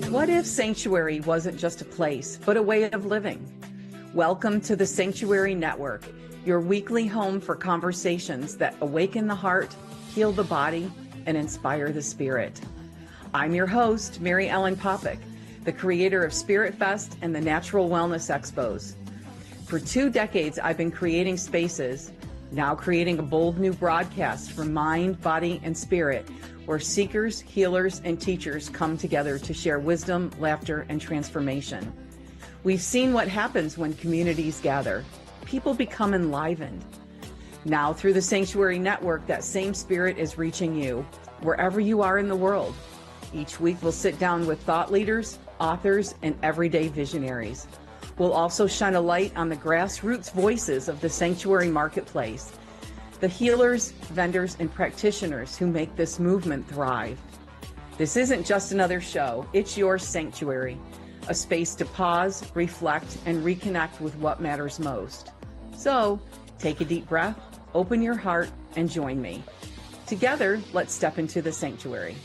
What if Sanctuary wasn't just a place, but a way of living? Welcome to the Sanctuary Network, your weekly home for conversations that awaken the heart, heal the body, and inspire the spirit. I'm your host, Mary Ellen Popyk, the creator of Spirit Fest and the Natural Wellness Expos. For 2 decades, I've been creating spaces, now creating a bold new broadcast for mind, body, and spirit, where seekers, healers, and teachers come together to share wisdom, laughter, and transformation. We've seen what happens when communities gather. People become enlivened. Now, through the Sanctuary Network, that same spirit is reaching you, wherever you are in the world. Each week, we'll sit down with thought leaders, authors, and everyday visionaries. We'll also shine a light on the grassroots voices of the Sanctuary Marketplace, the healers, vendors, and practitioners who make this movement thrive. This isn't just another show, it's your sanctuary, a space to pause, reflect, and reconnect with what matters most. So, take a deep breath, open your heart, and join me. Together, let's step into the sanctuary.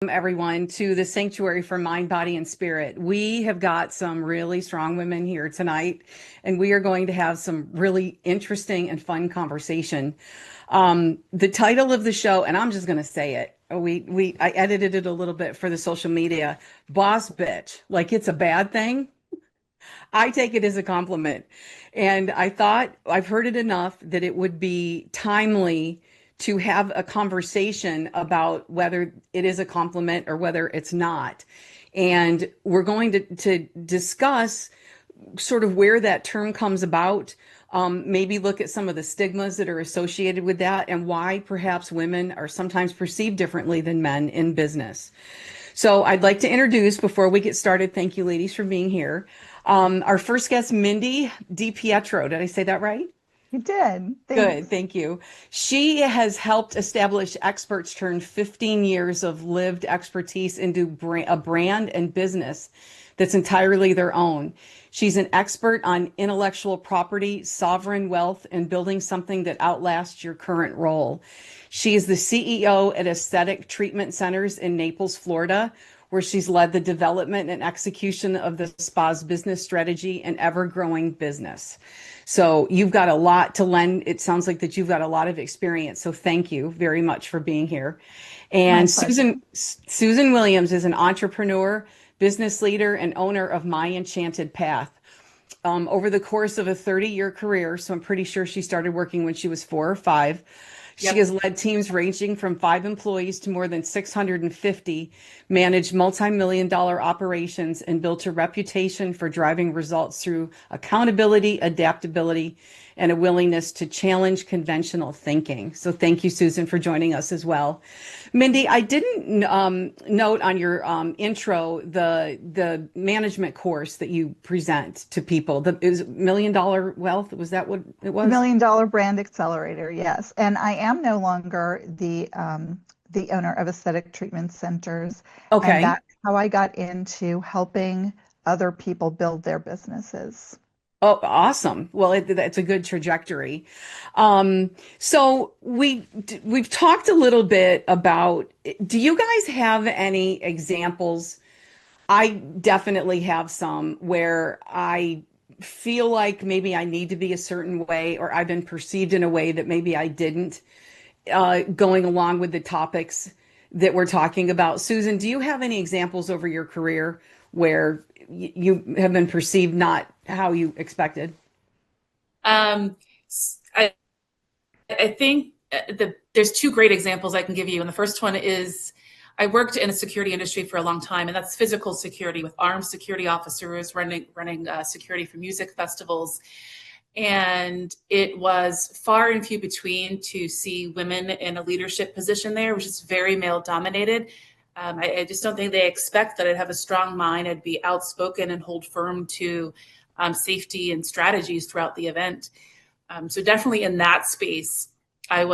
Everyone to the Sanctuary for Mind, Body, and Spirit. We have got some really strong women here tonight, and we are going to have some really interesting and fun conversation. The title of the show, and I'm just going to say it, I edited it a little bit for the social media, Boss Bitch, like it's a bad thing. I take it as a compliment. And I thought I've heard it enough that it would be timely to have a conversation about whether it is a compliment or whether it's not. And we're going to discuss sort of where that term comes about, maybe look at some of the stigmas that are associated with that and why perhaps women are sometimes perceived differently than men in business. So I'd like to introduce, before we get started, thank you ladies for being here, our first guest, Mindy DiPietro. Did I say that right? You did. Thanks. Good, thank you. She has helped establish Experts turn 15 years of lived expertise into a brand and business that's entirely their own. She's an expert on intellectual property, sovereign wealth, and building something that outlasts your current role. She is the CEO at Aesthetic Treatment Centers in Naples, Florida, where she's led the development and execution of the spa's business strategy and ever-growing business. So you've got a lot to lend. It sounds like that you've got a lot of experience. So thank you very much for being here. And Susan Williams is an entrepreneur, business leader, and owner of My Enchanted Path. Over the course of a 30-year career, so I'm pretty sure she started working when she was 4 or 5. She has led teams ranging from 5 employees to more than 650, managed multi-million-dollar operations, and built a reputation for driving results through accountability, adaptability, and a willingness to challenge conventional thinking. So thank you, Susan, for joining us as well. Mindy, I didn't note on your intro the management course that you present to people. Is $1 Million Wealth? Was that what it was? $1 Million Brand Accelerator, yes. And I am no longer the owner of Aesthetic Treatment Centers. Okay. And that's how I got into helping other people build their businesses. Oh, awesome. Well, that's a good trajectory. So we've talked a little bit about, do you guys have any examples? I definitely have some where I feel like maybe I need to be a certain way, or I've been perceived in a way that maybe I didn't, going along with the topics that we're talking about. Susan, do you have any examples over your career where you have been perceived not how you expected? I think there's 2 great examples I can give you. And the first one is I worked in the security industry for a long time, and that's physical security with armed security officers running security for music festivals. And it was far and few between to see women in a leadership position there, which is very male dominated. I just don't think they expect that I'd have a strong mind. I'd be outspoken and hold firm to safety and strategies throughout the event. So definitely in that space, they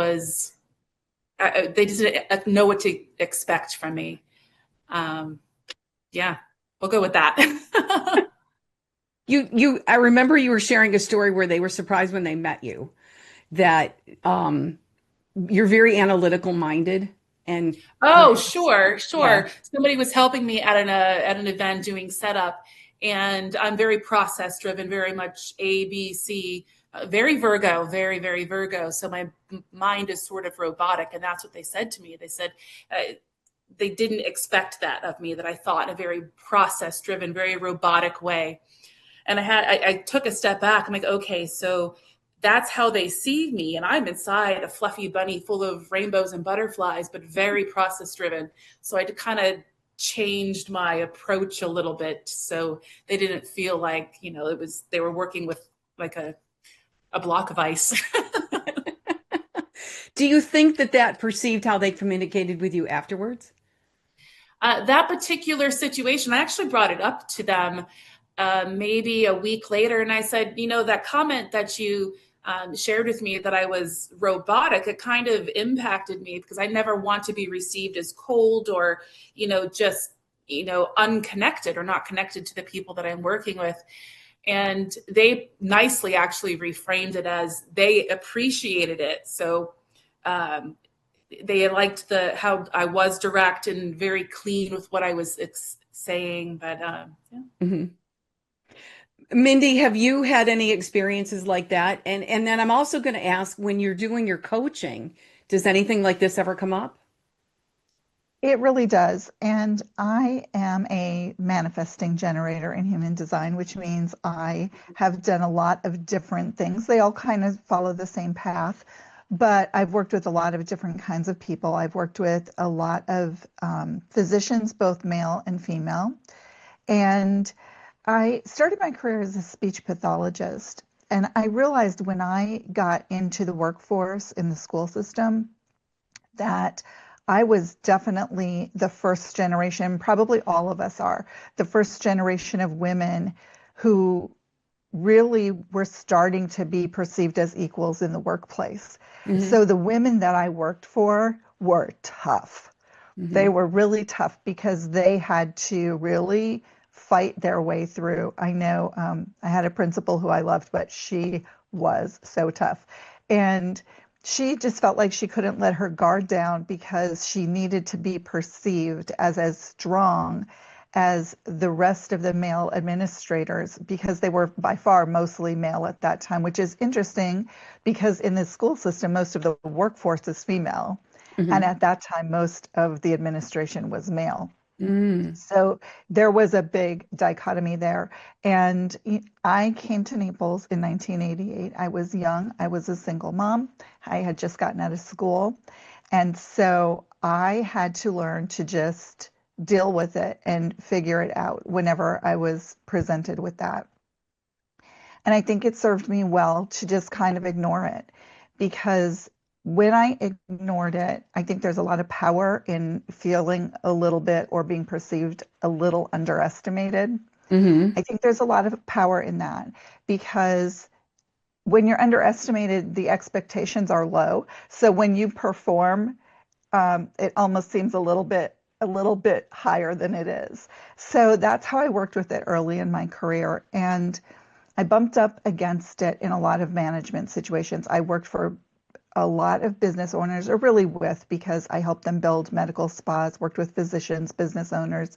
just didn't know what to expect from me. Yeah, we'll go with that. I remember you were sharing a story where they were surprised when they met you that you're very analytical minded and Oh, sure, yeah. sure. Somebody was helping me at an event doing setup, and I'm very process driven, very much A, B, C, very Virgo, very, very Virgo. So my mind is sort of robotic, and that's what they said to me. They said they didn't expect that of me, that I thought in a very process driven, very robotic way. And I took a step back. I'm like, okay, so that's how they see me. And I'm inside a fluffy bunny full of rainbows and butterflies, but very process driven. So I kind of changed my approach a little bit. So they didn't feel like, they were working with like a block of ice. Do you think that perceived how they communicated with you afterwards? That particular situation, I actually brought it up to them maybe a week later, and I said, that comment that you shared with me that I was robotic, it kind of impacted me because I never want to be received as cold or, just, unconnected or not connected to the people that I'm working with. And they nicely actually reframed it as they appreciated it. So they liked how I was direct and very clean with what I was saying. But yeah. Mm-hmm. Mindy, have you had any experiences like that? And then I'm also going to ask, when you're doing your coaching, does anything like this ever come up? It really does. And I am a manifesting generator in human design, which means I have done a lot of different things. They all kind of follow the same path, but I've worked with a lot of different kinds of people. I've worked with a lot of physicians, both male and female. And I started my career as a speech pathologist. And I realized when I got into the workforce in the school system that I was definitely the first generation, probably all of us are, the first generation of women who really were starting to be perceived as equals in the workplace. Mm-hmm. So the women that I worked for were tough. They Mm-hmm. were really tough because they had to really fight their way through. I know I had a principal who I loved, but she was so tough. And she just felt like she couldn't let her guard down because she needed to be perceived as strong as the rest of the male administrators because they were by far mostly male at that time, which is interesting because in the school system, most of the workforce is female. And Mm-hmm. at that time, most of the administration was male. Mm. So there was a big dichotomy there. And I came to Naples in 1988. I was young. I was a single mom. I had just gotten out of school. And so I had to learn to just deal with it and figure it out whenever I was presented with that. And I think it served me well to just kind of ignore it because when I ignored it, I think there's a lot of power in feeling a little bit or being perceived a little underestimated. Mm-hmm. I think there's a lot of power in that because when you're underestimated, the expectations are low. So when you perform, it almost seems a little bit higher than it is. So that's how I worked with it early in my career. And I bumped up against it in a lot of management situations. I worked for a lot of business owners, or really with, because I helped them build medical spas, worked with physicians, business owners.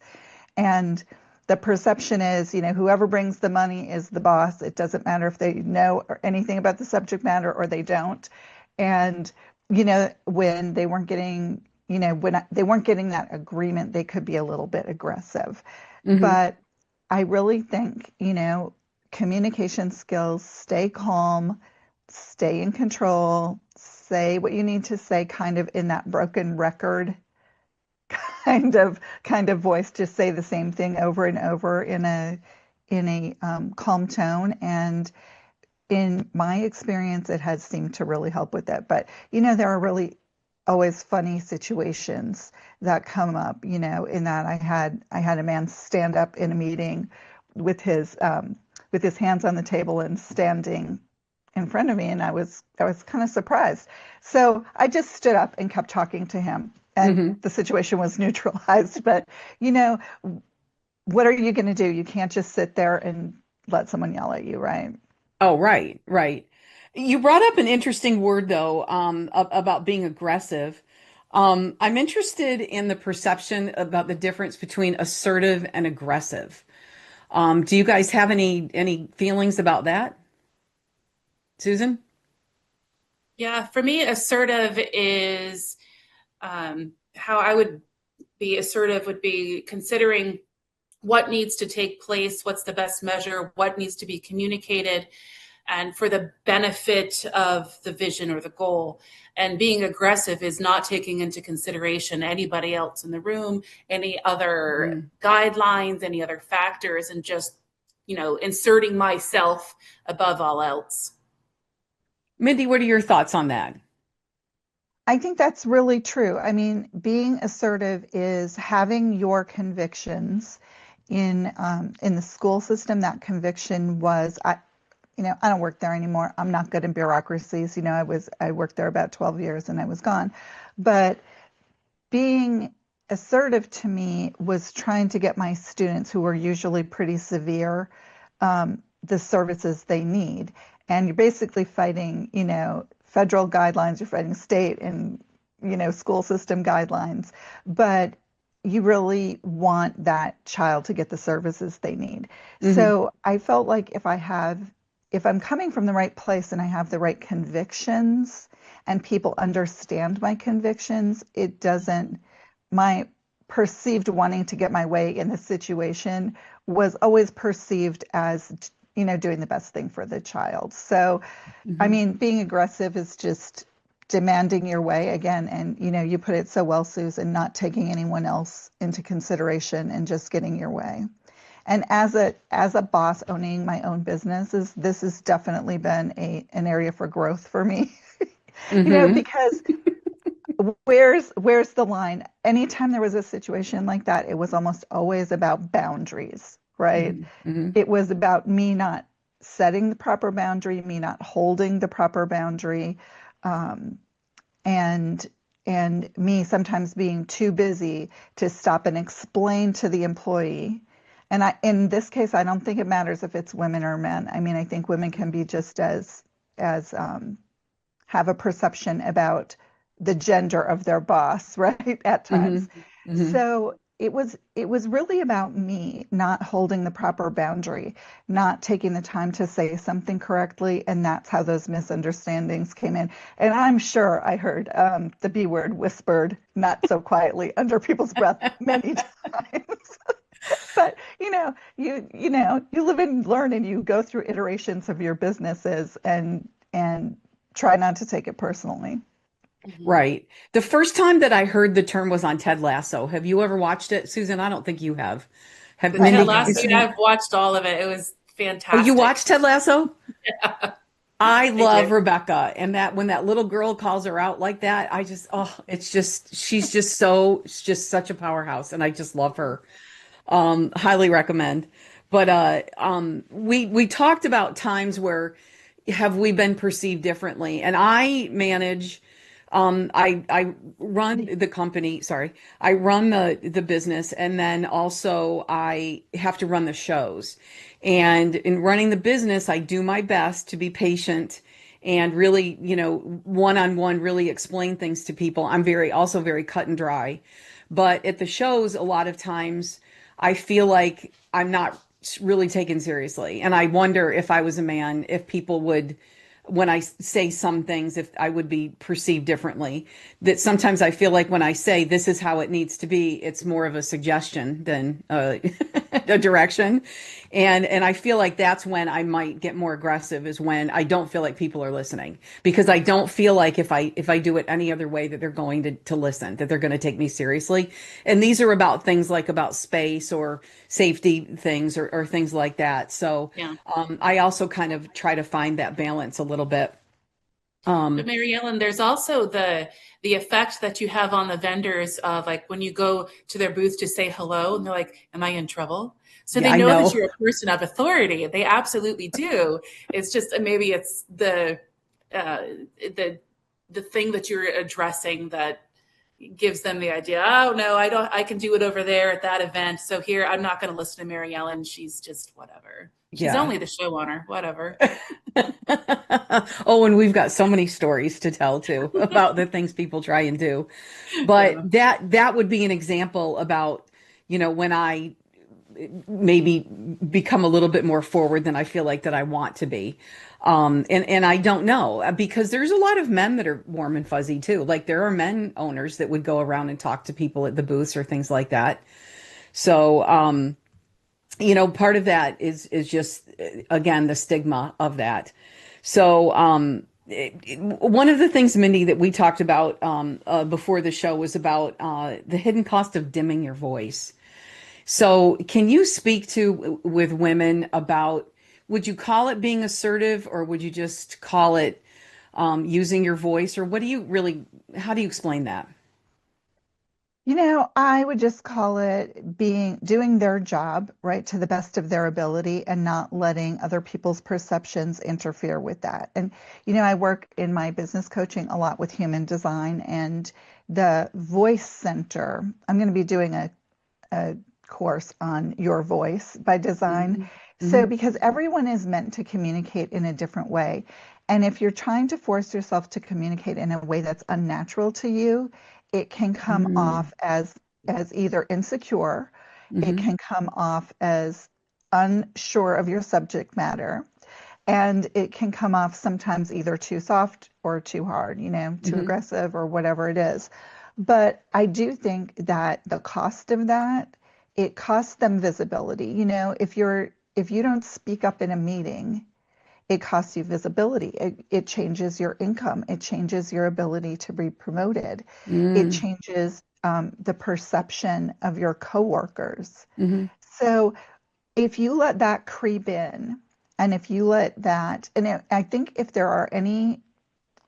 And the perception is, whoever brings the money is the boss. It doesn't matter if they know anything about the subject matter or they don't. And, when they weren't getting, when they weren't getting that agreement, they could be a little bit aggressive. Mm-hmm. But I really think, communication skills, stay calm, stay in control, say what you need to say kind of in that broken record kind of voice, just say the same thing over and over in a calm tone. And in my experience, it has seemed to really help with that. But there are really always funny situations that come up. In that I had a man stand up in a meeting with his hands on the table and standing in front of me, and I was kind of surprised. So I just stood up and kept talking to him, and Mm-hmm. the situation was neutralized. But you know, what are you going to do? You can't just sit there and let someone yell at you, right? Oh, right, right. You brought up an interesting word though, about being aggressive. I'm interested in the perception about the difference between assertive and aggressive. Do you guys have any feelings about that, Susan? Yeah, for me, assertive is how I would be assertive would be considering what needs to take place, what's the best measure, what needs to be communicated, and for the benefit of the vision or the goal. And being aggressive is not taking into consideration anybody else in the room, any other Mhm. guidelines, any other factors, and just, inserting myself above all else. Mindy, what are your thoughts on that? I think that's really true. I mean, being assertive is having your convictions in the school system. That conviction was, I don't work there anymore. I'm not good in bureaucracies. I worked there about 12 years and I was gone. But being assertive to me was trying to get my students, who were usually pretty severe, the services they need. And you're basically fighting, federal guidelines, you're fighting state and, school system guidelines. But you really want that child to get the services they need. Hmm. So I felt like if I'm coming from the right place and I have the right convictions, and people understand my convictions, my perceived wanting to get my way in the situation was always perceived as, doing the best thing for the child. So, I Hmm. mean, being aggressive is just demanding your way again. And, you put it so well, Susan, not taking anyone else into consideration and just getting your way. And as a boss owning my own businesses, this has definitely been an area for growth for me. Hmm. Because where's the line? Anytime there was a situation like that, it was almost always about boundaries, right? Hmm. Hmm. It was about me not setting the proper boundary, me not holding the proper boundary, um, and and me sometimes being too busy to stop and explain to the employee. And in this case, I don't think it matters if it's women or men. I mean, I think women can be just as have a perception about the gender of their boss, right? At Hmm. times. Hmm. So it was really about me not holding the proper boundary, not taking the time to say something correctly, and that's how those misunderstandings came in. And I'm sure I heard the B word whispered not so quietly under people's breath many times. But you live and learn, and you go through iterations of your businesses, and try not to take it personally. Mhm. Right. The first time that I heard the term was on Ted Lasso. Have you ever watched it, Susan? I don't think you have. Have The I Ted Mindy? haven't. Lasso, Is, I've watched all of it. It was oh, you fantastic. watched Ted Lasso? I I did. love Rebecca, and that when that little girl calls her out like that, I just, oh, it's just, she's just such a powerhouse, and I just love her. Highly recommend. But we talked about times where have we been perceived differently, and I manage. I run the company. Sorry, I run the business, and then also I have to run the shows. And in running the business, I do my best to be patient and really, one on one, really explain things to people. I'm also very cut and dry. But at the shows, a lot of times I feel like I'm not really taken seriously. And I wonder if I was a man, if people would, when I say some things, if I would be perceived differently. That sometimes I feel like when I say this is how it needs to be, it's more of a suggestion than a direction. And I feel like that's when I might get more aggressive, is when I don't feel like people are listening, because I don't feel like if I do it any other way that they're going to listen, that they're going to take me seriously. And these are about things like about space or safety things, or things like that. So Yeah. I also kind of try to find that balance a little bit. But Um, Mary Ellen, there's also the effect that you have on the vendors of like when you go to their booth to say hello and they're like, "Am I in trouble?" So yeah, they I know that know. you're a person of authority. They absolutely do. It's just maybe it's uh, the the thing that you're addressing that gives them the idea. Oh no, I don't. I can do it over there at that event. So here, I'm not going to listen to Mary Ellen. She's just whatever. She's Yeah. only the show owner, whatever. Oh, and we've got so many stories to tell too about the things people try and do. But Yeah. that would be an example about, when I maybe become a little bit more forward than I feel like that I want to be. And I don't know because there's a lot of men that are warm and fuzzy too. Like there are men owners that would go around and talk to people at the booths or things like that. So, part of that is just again the stigma of that. So, one of the things, Mindy, that we talked about before the show was about the hidden cost of dimming your voice. So, can you speak to with women about, would you call it being assertive or would you just call it using your voice, or what do you really, how do you explain that? I would just call it doing their job, right, to the best of their ability and not letting other people's perceptions interfere with that. And, I work in my business coaching a lot with human design and the voice center. I'm going to be doing a course on your voice by design. Hmm. So, Hmm. because everyone is meant to communicate in a different way. And if you're trying to force yourself to communicate in a way that's unnatural to you, it can come Hmm. off as either insecure, it Hmm. can come off as unsure of your subject matter, and it can come off sometimes either too soft or too hard, too Hmm. aggressive or whatever it is. But I do think that the cost of that, it costs them visibility. If you don't speak up in a meeting, it costs you visibility. It changes your income. It changes your ability to be promoted. It Hmm. changes the perception of your coworkers. Hmm. So if you let that creep in, and if you let that, I think if there are any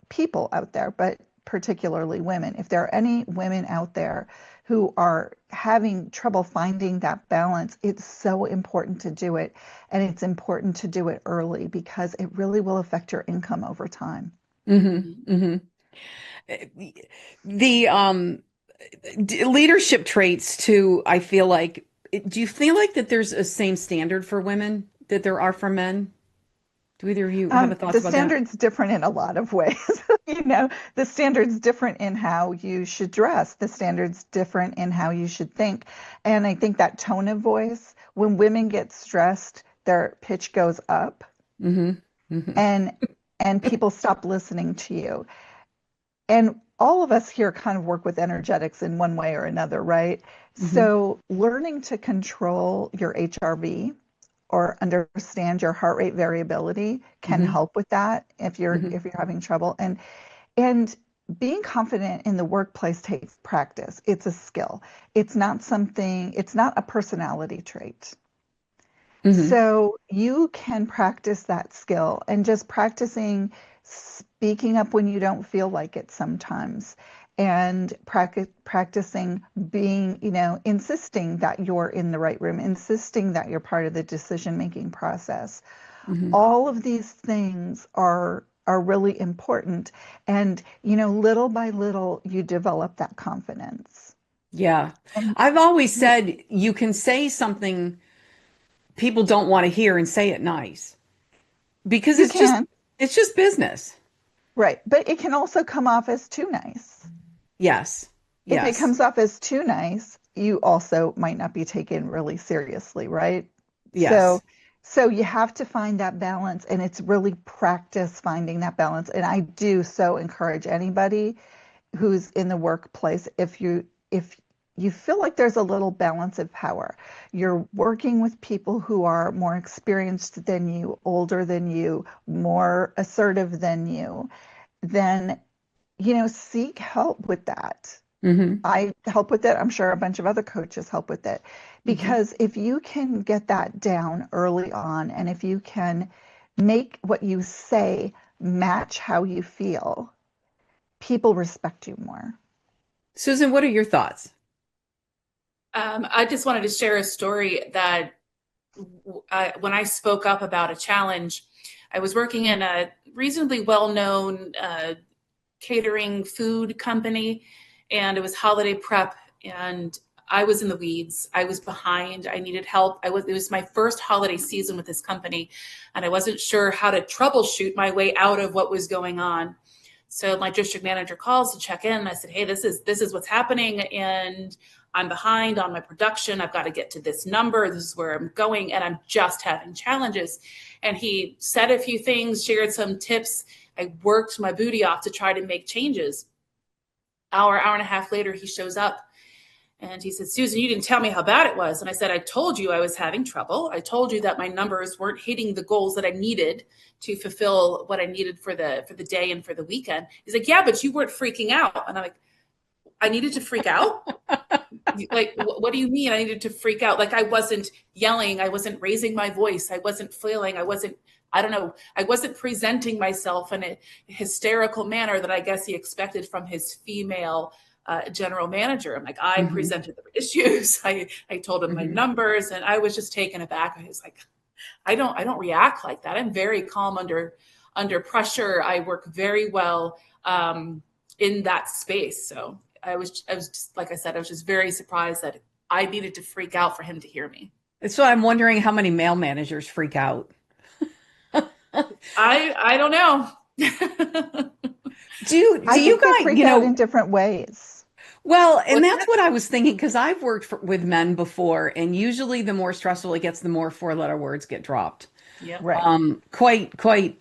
people out there, but particularly women, if there are any women out there who are having trouble finding that balance, it's so important to do it. And it's important to do it early because it really will affect your income over time. Hmm. Mhm. Hmm. The leadership traits too, I feel like, do you feel like that there's a same standard for women that there are for men? Do either of you have a thoughts The about that? standard's different in a lot of ways. The standard's different in how you should dress. The standard's different in how you should think. And I think that tone of voice, when women get stressed, their pitch goes up Hmm. Hmm. and people stop listening to you. And all of us here kind of work with energetics in one way or another, right? Hmm. So learning to control your HRV or understand your heart rate variability can Hmm. help with that Hmm. if you're having trouble. And being confident in the workplace takes practice. It's a skill. It's not a personality trait. Hmm. So you can practice that skill and just practicing speaking up when you don't feel like it sometimes and practicing being, insisting that you're in the right room, insisting that you're part of the decision-making process. Hmm. All of these things are really important. And, little by little, you develop that confidence. Yeah. And I've always you, said you can say something people don't want to hear and say it nice because you can, it's just business. right. But it can also come off as too nice. Yes. If it Yes. comes off as too nice, you also might not be taken really seriously, right? So, Yes. so you have to find that balance, and it's really practice finding that balance. And I do so encourage anybody who's in the workplace, if you feel like there's a little balance of power, you're working with people who are more experienced than you, older than you, more assertive than you, then seek help with that. Hmm. I help with it. I'm sure a bunch of other coaches help with it. Hmm. Because if you can get that down early on, and if you can make what you say match how you feel, people respect you more. Susan, what are your thoughts? I just wanted to share a story that when I spoke up about a challenge, I was working in a reasonably well-known catering food company, and it was holiday prep. And I was in the weeds. I was behind. I needed help. It was my first holiday season with this company, and I wasn't sure how to troubleshoot my way out of what was going on. So my district manager calls to check in. And I said, "Hey, this is what's happening, and I'm behind on my production. I've got to get to this number. This is where I'm going, and I'm just having challenges." And he said a few things, shared some tips. I worked my booty off to try to make changes. Hour and a half later, he shows up and he said, "Susan, you didn't tell me how bad it was." And I said, "I told you I was having trouble. I told you that my numbers weren't hitting the goals that I needed to fulfill what I needed for the day and for the weekend." He's like, "Yeah, but you weren't freaking out." And I'm like, "I needed to freak out?" Like, what do you mean I needed to freak out? Like, I wasn't yelling. I wasn't raising my voice. I wasn't flailing. I don't know. I wasn't presenting myself in a hysterical manner that I guess he expected from his female general manager. I'm like, I Mm-hmm. presented the issues. I told him my Mm-hmm. numbers, and I was just taken aback. I was like, I don't react like that. I'm very calm under pressure. I work very well in that space. So I was just, like I said, I was just very surprised that I needed to freak out for him to hear me. So I'm wondering how many male managers freak out. I don't know. Do I you think they guys, freak out in different ways. well, and What's that's that? what I was thinking because I've worked with men before, and usually the more stressful it gets, the more four-letter words get dropped. Yep. Right. Quite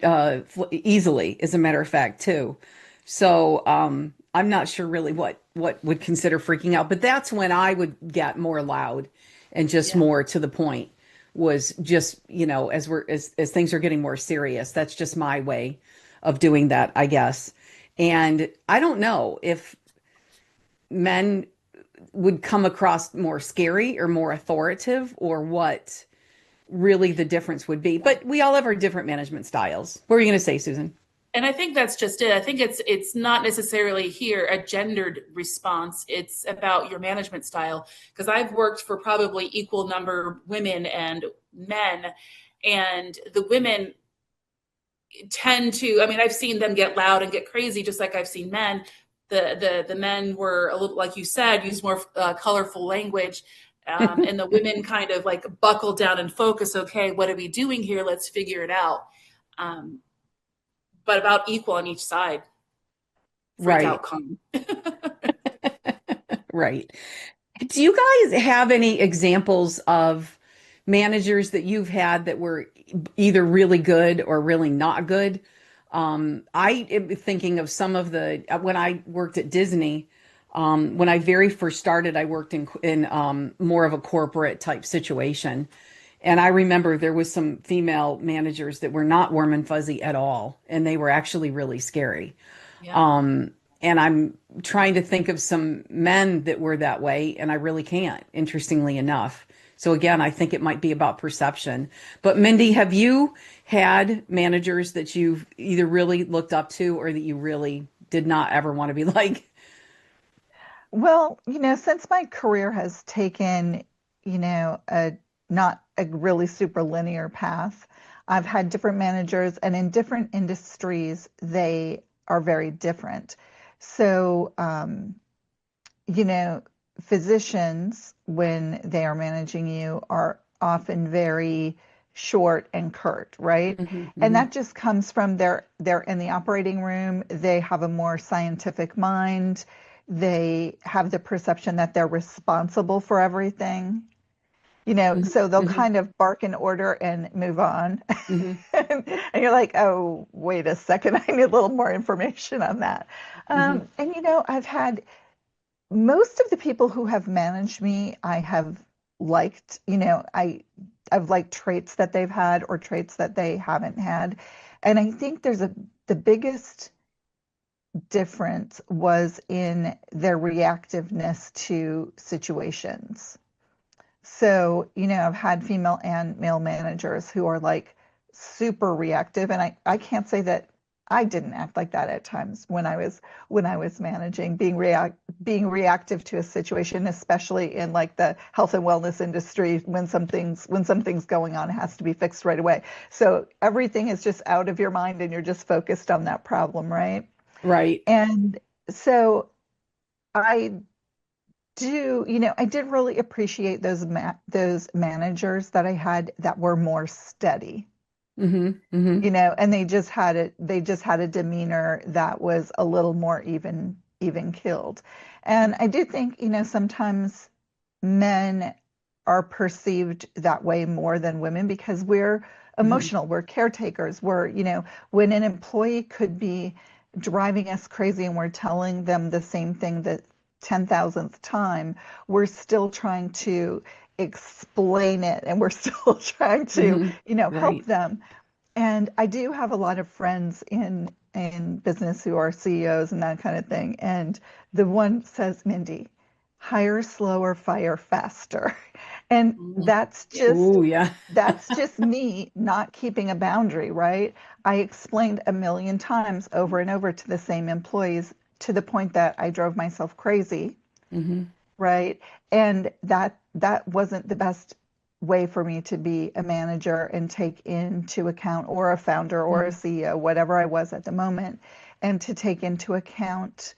easily, as a matter of fact, too. So I'm not sure really what would consider freaking out, but that's when I would get more loud and just Yeah. more to the point. Was just, as things are getting more serious. That's just my way of doing that, I guess. And I don't know if men would come across more scary or more authoritative or what really the difference would be. But we all have our different management styles. What were you going to say, Susan? And I think that's just it. I think it's not necessarily here a gendered response. It's about your management style. Because I've worked for probably equal number women and men, and the women tend to. I mean, I've seen them get loud and get crazy, just like I've seen men. The men were a little, like you said, use more colorful language. And the women kind of like buckle down and focus. Okay, what are we doing here? Let's figure it out. Um, but about equal on each side. Freak Right, out calm. right. Do you guys have any examples of managers that you've had that were either really good or really not good? I am thinking of some of when I worked at Disney, when I very first started, I worked in more of a corporate type situation. And I remember there was some female managers that were not warm and fuzzy at all, and they were actually really scary. Yeah. And I'm trying to think of some men that were that way, and I really can't, interestingly enough. So again, I think it might be about perception. But Mindy, have you had managers that you've either really looked up to or that you really did not ever want to be like? Well, since my career has taken, a not a really super linear path, I've had different managers, and in different industries, they are very different. So, you know, physicians, when they are managing you, are often very short and curt, right? Hmm. And Hmm. that just comes from they're in the operating room, they have a more scientific mind, they have the perception that they're responsible for everything. So they'll Hmm. kind of bark an order and move on. Hmm. And you're like, oh, wait a second, I need a little more information on that. Hmm. And I've had most of the people who have managed me, I have liked, I've liked traits that they've had or traits that they haven't had. And I think the biggest difference was in their reactiveness to situations. So, I've had female and male managers who are like super reactive, and I can't say that I didn't act like that at times when I was managing, being reactive to a situation, especially in like the health and wellness industry, when something's going on, it has to be fixed right away. So everything is just out of your mind and you're just focused on that problem, right? Right. And so I I did really appreciate those managers that I had that were more steady, and they just had a demeanor that was a little more even killed. And I do think, sometimes men are perceived that way more than women because we're emotional, we're caretakers, when an employee could be driving us crazy and we're telling them the same thing the 10,000th time, we're still trying to explain it and we're still trying to, help Right. them. And I do have a lot of friends in business who are CEOs and that kind of thing. And the one says, Mindy, hire slower, fire faster. And Oh, yeah. that's just me not keeping a boundary, right? I explained a million times over and over to the same employees to the point that I drove myself crazy, right? And that wasn't the best way for me to be a manager and take into account, or a founder or a CEO, whatever I was at the moment, and to take into account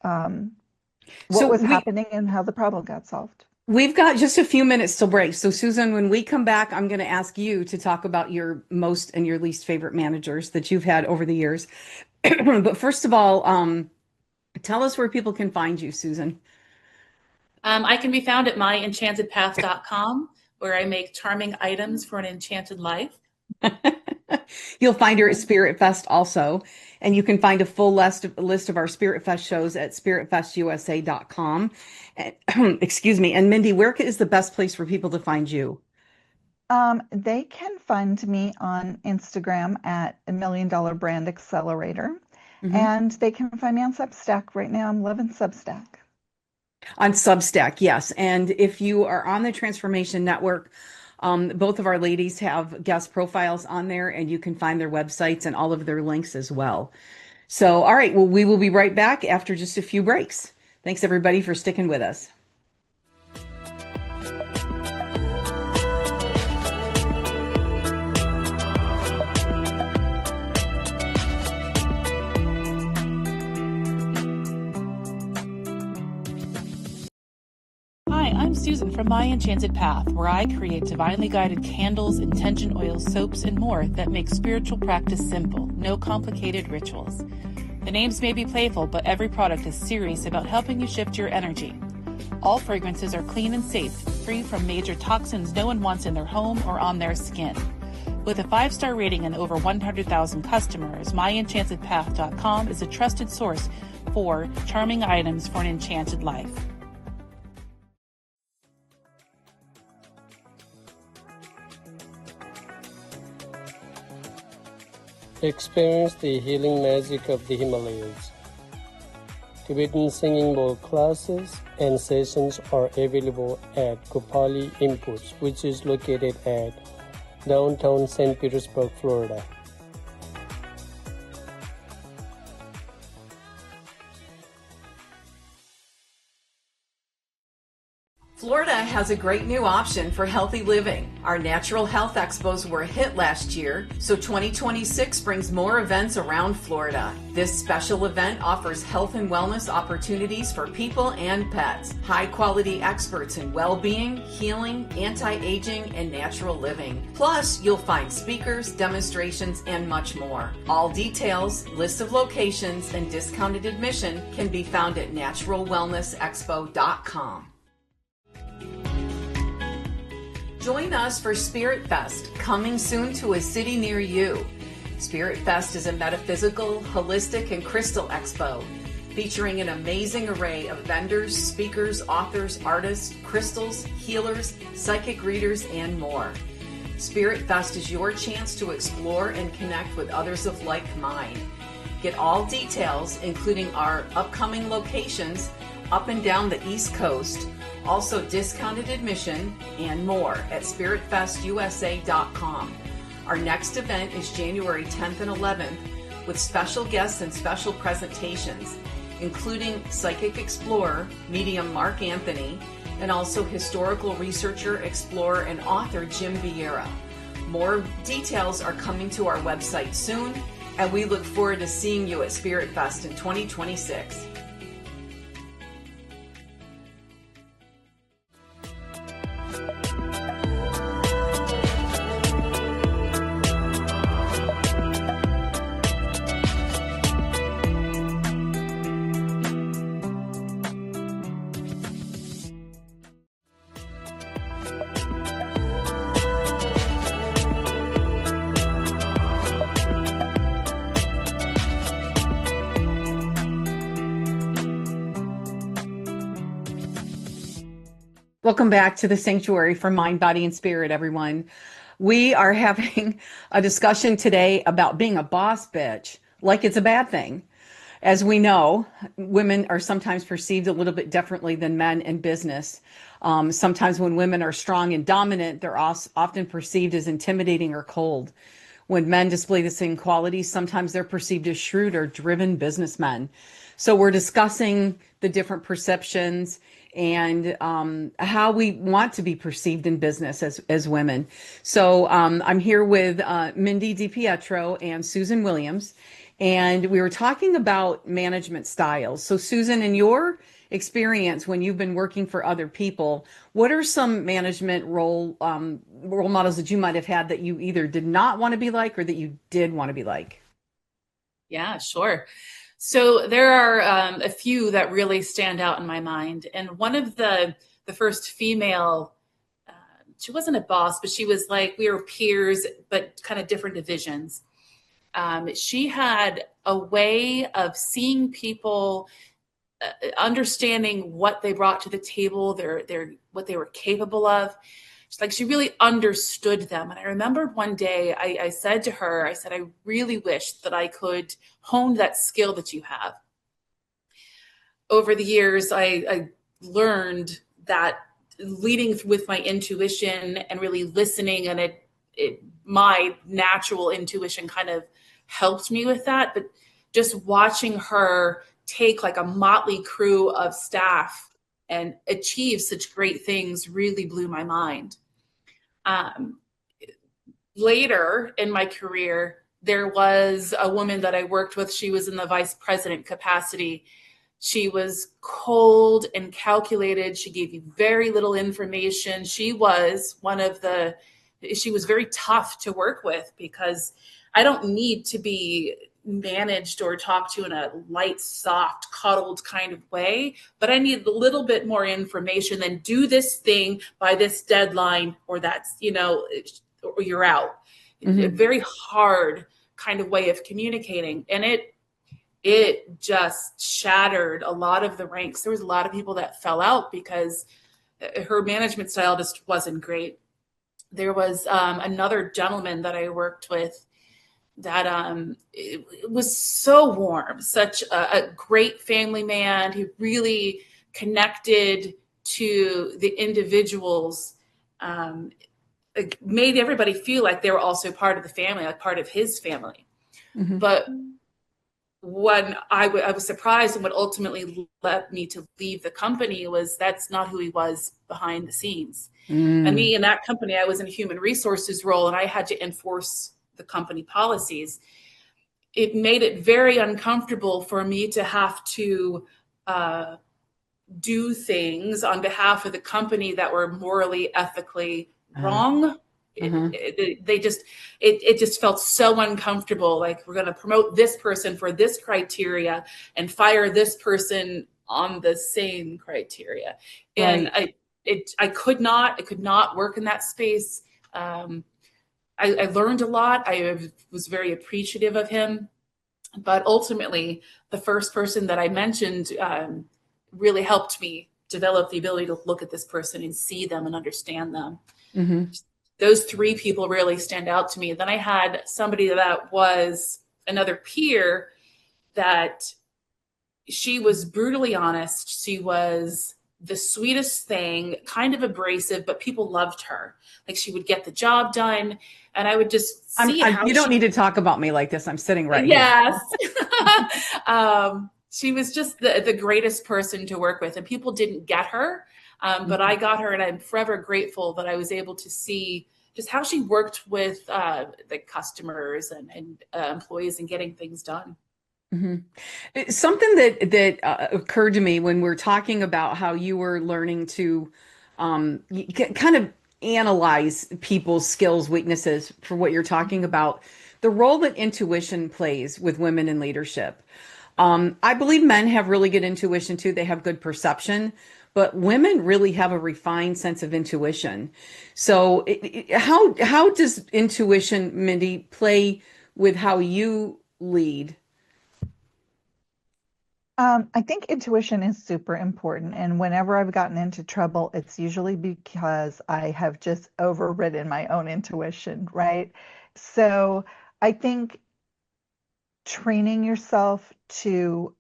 what So was happening and how the problem got solved. we've got just a few minutes till break. So Susan, when we come back, I'm going to ask you to talk about your most and your least favorite managers that you've had over the years. But first of all, tell us where people can find you, Susan. I can be found at myenchantedpath.com, where I make charming items for an enchanted life. You'll find her at Spirit Fest also. And you can find a full list of our Spirit Fest shows at spiritfestusa.com. And, excuse me. And Mindy, where is the best place for people to find you? They can find me on Instagram at $1 Million Brand Accelerator, Mhm. and they can find me on Substack. Right now, I'm loving Substack. On Substack, yes. And if you are on the Transformation Network, both of our ladies have guest profiles on there, and you can find their websites and all of their links as well. So, all right, well, we will be right back after just a few breaks. Thanks, everybody, for sticking with us. Hi, I'm Susan from My Enchanted Path, where I create divinely guided candles, intention oils, soaps, and more that make spiritual practice simple, no complicated rituals. The names may be playful, but every product is serious about helping you shift your energy. All fragrances are clean and safe, free from major toxins no one wants in their home or on their skin. With a 5-star rating and over 100,000 customers, myenchantedpath.com is a trusted source for charming items for an enchanted life. Experience the healing magic of the Himalayas. Tibetan singing bowl classes and sessions are available at Gopali Inputs, which is located at downtown St. Petersburg, Florida. Florida has a great new option for healthy living. Our Natural Health Expos were a hit last year, so 2026 brings more events around Florida. This special event offers health and wellness opportunities for people and pets. High-quality experts in well-being, healing, anti-aging, and natural living. Plus, you'll find speakers, demonstrations, and much more. All details, lists of locations, and discounted admission can be found at naturalwellnessexpo.com. Join us for Spirit Fest, coming soon to a city near you. Spirit Fest is a metaphysical, holistic, and crystal expo featuring an amazing array of vendors, speakers, authors, artists, crystals, healers, psychic readers, and more. Spirit Fest is your chance to explore and connect with others of like mind. Get all details, including our upcoming locations up and down the East Coast, also discounted admission, and more at spiritfestusa.com. Our next event is January 10th and 11th with special guests and special presentations, including psychic explorer, medium Mark Anthony, and also historical researcher, explorer, and author Jim Vieira. More details are coming to our website soon, and we look forward to seeing you at Spirit Fest in 2026. Welcome back to the Sanctuary for Mind, Body, and Spirit, everyone. We are having a discussion today about being a boss bitch, like it's a bad thing. As we know, women are sometimes perceived a little bit differently than men in business. Sometimes when women are strong and dominant, they're often perceived as intimidating or cold. When men display the same qualities, sometimes they're perceived as shrewd or driven businessmen. So we're discussing the different perceptions and how we want to be perceived in business as women. So I'm here with Mindy DiPietro and Susan Williams, and we were talking about management styles. So Susan, in your experience when you've been working for other people, what are some management role models that you might have had that you either did not want to be like or that you did want to be like? Yeah, sure. So there are a few that really stand out in my mind, and one of the first female, she wasn't a boss, but she was like we were peers, but kind of different divisions. She had a way of seeing people, understanding what they brought to the table, their what they were capable of. She really understood them. And I remembered one day I said to her, I said, I really wish that I could hone that skill that you have. Over the years, I learned that leading with my intuition and really listening, and my natural intuition kind of helped me with that. But just watching her take like a motley crew of staff and achieve such great things really blew my mind. Um, Later in my career, there was a woman that I worked with. She was in the vice president capacity. She was cold and calculated. She gave you very little information. She was very tough to work with because I don't need to be managed or talked to in a light, soft, coddled kind of way, but I need a little bit more information than do this thing by this deadline or that's, or you're out. A Mm-hmm. very hard kind of way of communicating. And it just shattered a lot of the ranks. There was a lot of people that fell out because her management style just wasn't great. There was another gentleman that I worked with that it was so warm, such a great family man. He really connected to the individuals, it made everybody feel like they were also part of the family, like part of his family. Mm-hmm. But when I was surprised, and what ultimately led me to leave the company was that's not who he was behind the scenes. And Mm. me in that company, I was in a human resources role and I had to enforce the company policies. It made it very uncomfortable for me to have to do things on behalf of the company that were morally, ethically wrong. Uh-huh. It just felt so uncomfortable. Like we're going to promote this person for this criteria and fire this person on the same criteria. And Right. I could not work in that space. I learned a lot. I was very appreciative of him, but ultimately the first person that I mentioned really helped me develop the ability to look at this person and see them and understand them. Mm-hmm. Those three people really stand out to me. Then I had somebody that was another peer that she was brutally honest. She was the sweetest thing, kind of abrasive, but people loved her. Like she would get the job done. And I would just see how You don't need to talk about me like this. I'm sitting right here. yes. She was just the greatest person to work with, and people didn't get her. But I got her, and I'm forever grateful that I was able to see just how she worked with the customers and employees and getting things done. Mm-hmm. Something that occurred to me when we're talking about how you were learning to kind of analyze people's skills, weaknesses for what you're talking about, the role that intuition plays with women in leadership. I believe men have really good intuition too. They have good perception, but women really have a refined sense of intuition. So, how does intuition, Mindy, play with how you lead? I think intuition is super important. And whenever I've gotten into trouble, it's usually because I have just overridden my own intuition, right? So I think training yourself to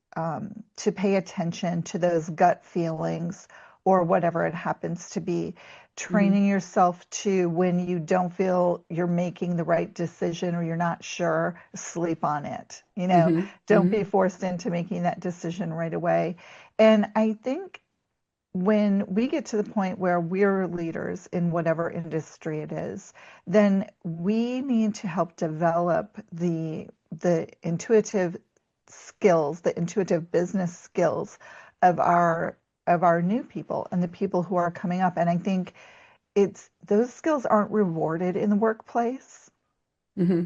pay attention to those gut feelings or whatever it happens to be, Hmm. training yourself to when you don't feel you're making the right decision or you're not sure, sleep on it. Hmm. Don't Hmm. be forced into making that decision right away. And I think when we get to the point where we're leaders in whatever industry it is, then we need to help develop the intuitive skills, the intuitive business skills of our new people and the people who are coming up. And I think it's those skills aren't rewarded in the workplace. Hmm.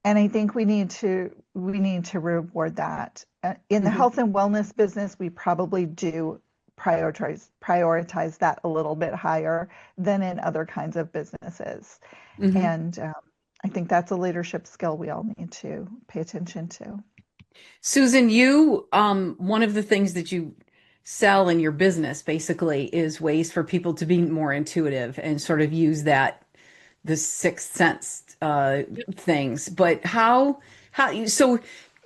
And I think we need to reward that. In the Hmm. health and wellness business, we probably do prioritize that a little bit higher than in other kinds of businesses. Hmm. And I think that's a leadership skill we all need to pay attention to. Susan, one of the things that you sell in your business basically is ways for people to be more intuitive and sort of use the sixth sense things. But so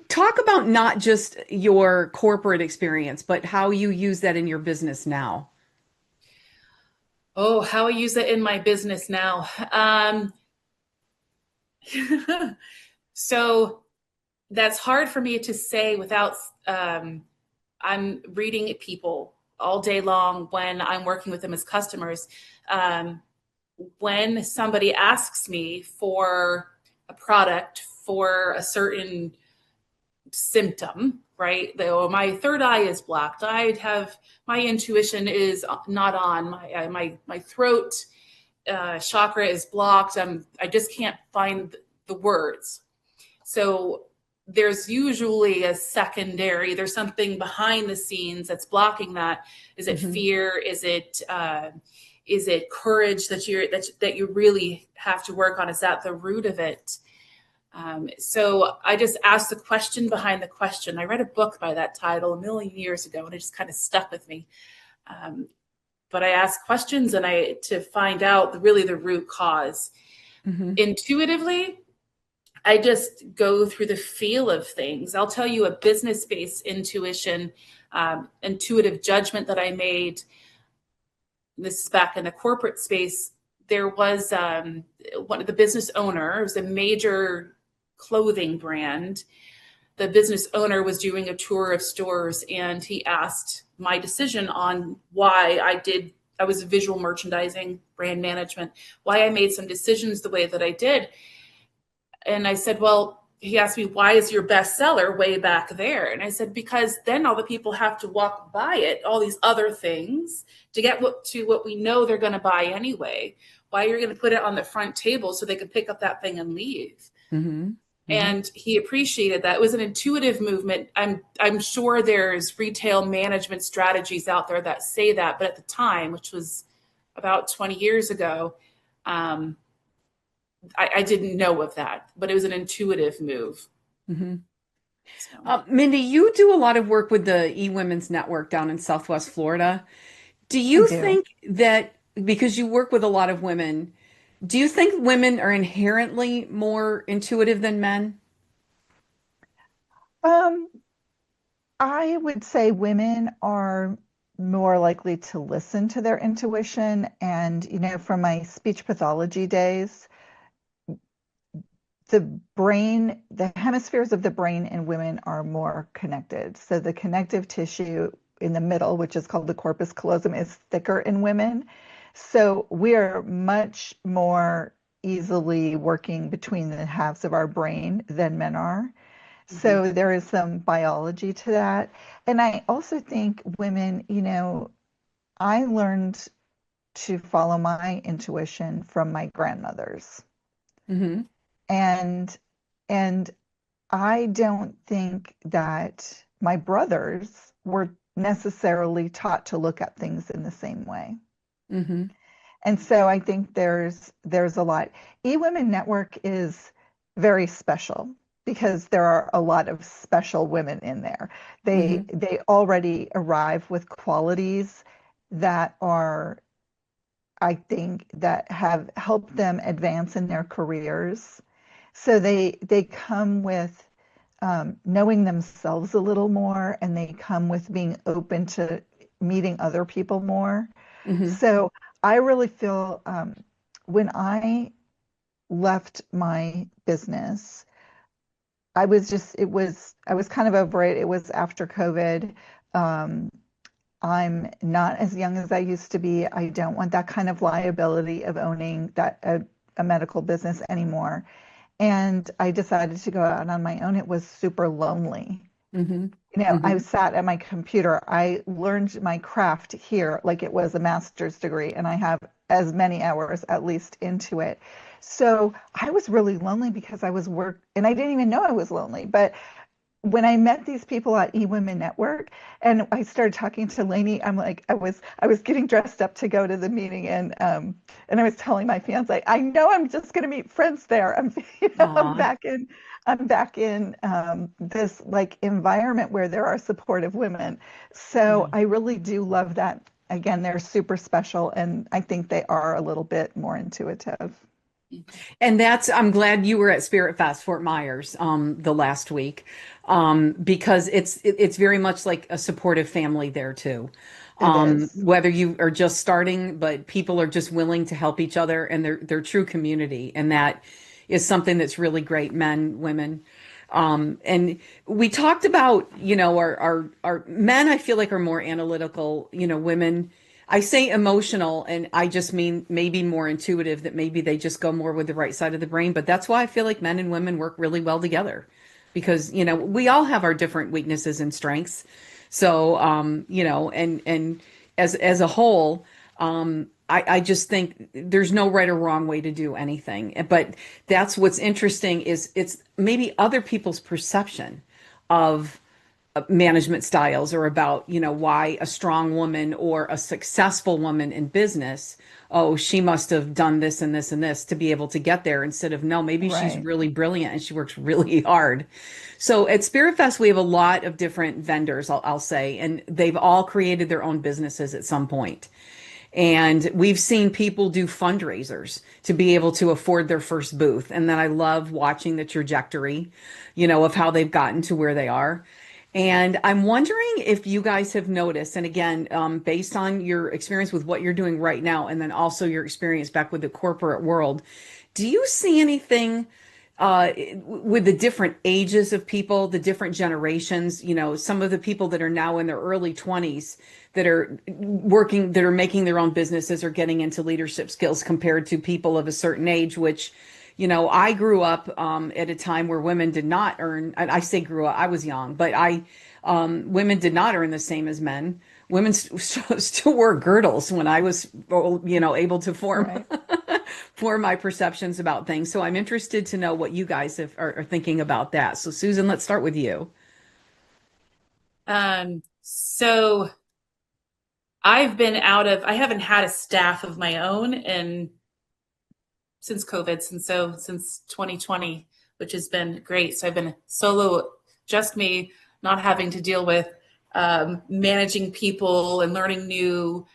talk about not just your corporate experience, but how you use that in your business now. Oh, how I use it in my business now. So that's hard for me to say without I'm reading people all day long when I'm working with them as customers. Um, when somebody asks me for a product for a certain symptom, right? Oh, my third eye is blocked. I have my intuition is not on. My throat chakra is blocked. I just can't find the words. So there's usually a secondary. There's something behind the scenes that's blocking that. Is it Hmm. fear? Is it courage that you really have to work on? Is that the root of it? So I just asked the question behind the question. I read a book by that title a million years ago, and it just kind of stuck with me. Um, but I asked questions and I to find out really the root cause. Hmm. Intuitively, I just go through the feel of things. I'll tell you a business-based intuition, intuitive judgment that I made. This is back in the corporate space. There was one of the business owner. It was a major clothing brand. The business owner was doing a tour of stores and he asked my decision on why I was visual merchandising, brand management, why I made some decisions the way that I did. And I said, well, he asked me, why is your bestseller way back there? And I said, because then all the people have to walk by it, all these other things to get what we know they're going to buy anyway. Why you're going to put it on the front table so they can pick up that thing and leave. Hmm. Hmm. And he appreciated that. It was an intuitive movement. I'm sure there's retail management strategies out there that say that, but at the time, which was about 20 years ago, um, I didn't know of that, but it was an intuitive move. Hmm. So Mindy, you do a lot of work with the eWomen's Network down in Southwest Florida. Do I you do. think that because you work with a lot of women, do you think women are inherently more intuitive than men? Um, I would say women are more likely to listen to their intuition. And, from my speech pathology days, the hemispheres of the brain in women are more connected. So the connective tissue in the middle, which is called the corpus callosum, is thicker in women. So we are much more easily working between the halves of our brain than men are. Hmm. So there is some biology to that. And I also think women, I learned to follow my intuition from my grandmothers. Hmm. And and I don't think that my brothers were necessarily taught to look at things in the same way. Hmm. And so I think there's a lot. eWomen Network is very special. because there are a lot of special women in there. Hmm. They already arrive with qualities that are, I think, that have helped them advance in their careers. So they come with knowing themselves a little more, and they come with being open to meeting other people more. Hmm. So I really feel when I left my business, I was kind of over it. It was after COVID. Um, I'm not as young as I used to be. I don't want that kind of liability of owning a medical business anymore. And I decided to go out on my own. It was super lonely. Hmm. I Hmm. sat at my computer. I learned my craft here like it was a master's degree, and I have as many hours at least into it. So I was really lonely because I was and I didn't even know I was lonely. But when I met these people at eWomen Network and I started talking to Lainey, I'm like, I was getting dressed up to go to the meeting, and I was telling my fiance, I know I'm just going to meet friends there. Aw. I'm back in this like environment where there are supportive women. So Yeah. I really do love that. Again, they're super special, and I think they are a little bit more intuitive. And I'm glad you were at Spirit Fest Fort Myers the last week, because it's very much like a supportive family there too. It is. Whether you are just starting, but people are just willing to help each other, and they're true community, and that is something that's really great, men, women. And we talked about, our men, I feel like, are more analytical, women. I say emotional, and I just mean maybe more intuitive, that maybe they just go more with the right side of the brain. But that's why I feel like men and women work really well together, because, we all have our different weaknesses and strengths. So, and as a whole, I just think there's no right or wrong way to do anything. But that's what's interesting, is it's maybe other people's perception of management styles, or about, why a strong woman or a successful woman in business, oh, she must have done this and this and this to be able to get there, instead of, no, maybe she's Right. really brilliant and she works really hard. So at Spirit Fest, we have a lot of different vendors, I'll say, and they've all created their own businesses at some point. And we've seen people do fundraisers to be able to afford their first booth. And then I love watching the trajectory, of how they've gotten to where they are. And I'm wondering if you guys have noticed, and again, based on your experience with what you're doing right now, and then also your experience back with the corporate world, do you see anything with the different ages of people, the different generations, some of the people that are now in their early 20s that are working, that are making their own businesses or getting into leadership skills, compared to people of a certain age, which, I grew up at a time where women did not earn, I say grew up, I was young, but women did not earn the same as men. Women still wore girdles when I was, able to form Right. for my perceptions about things. So I'm interested to know what you guys are thinking about that. So Susan, let's start with you. So I haven't had a staff of my own and since COVID, since 2020, which has been great. So I've been solo, just me, not having to deal with managing people and learning new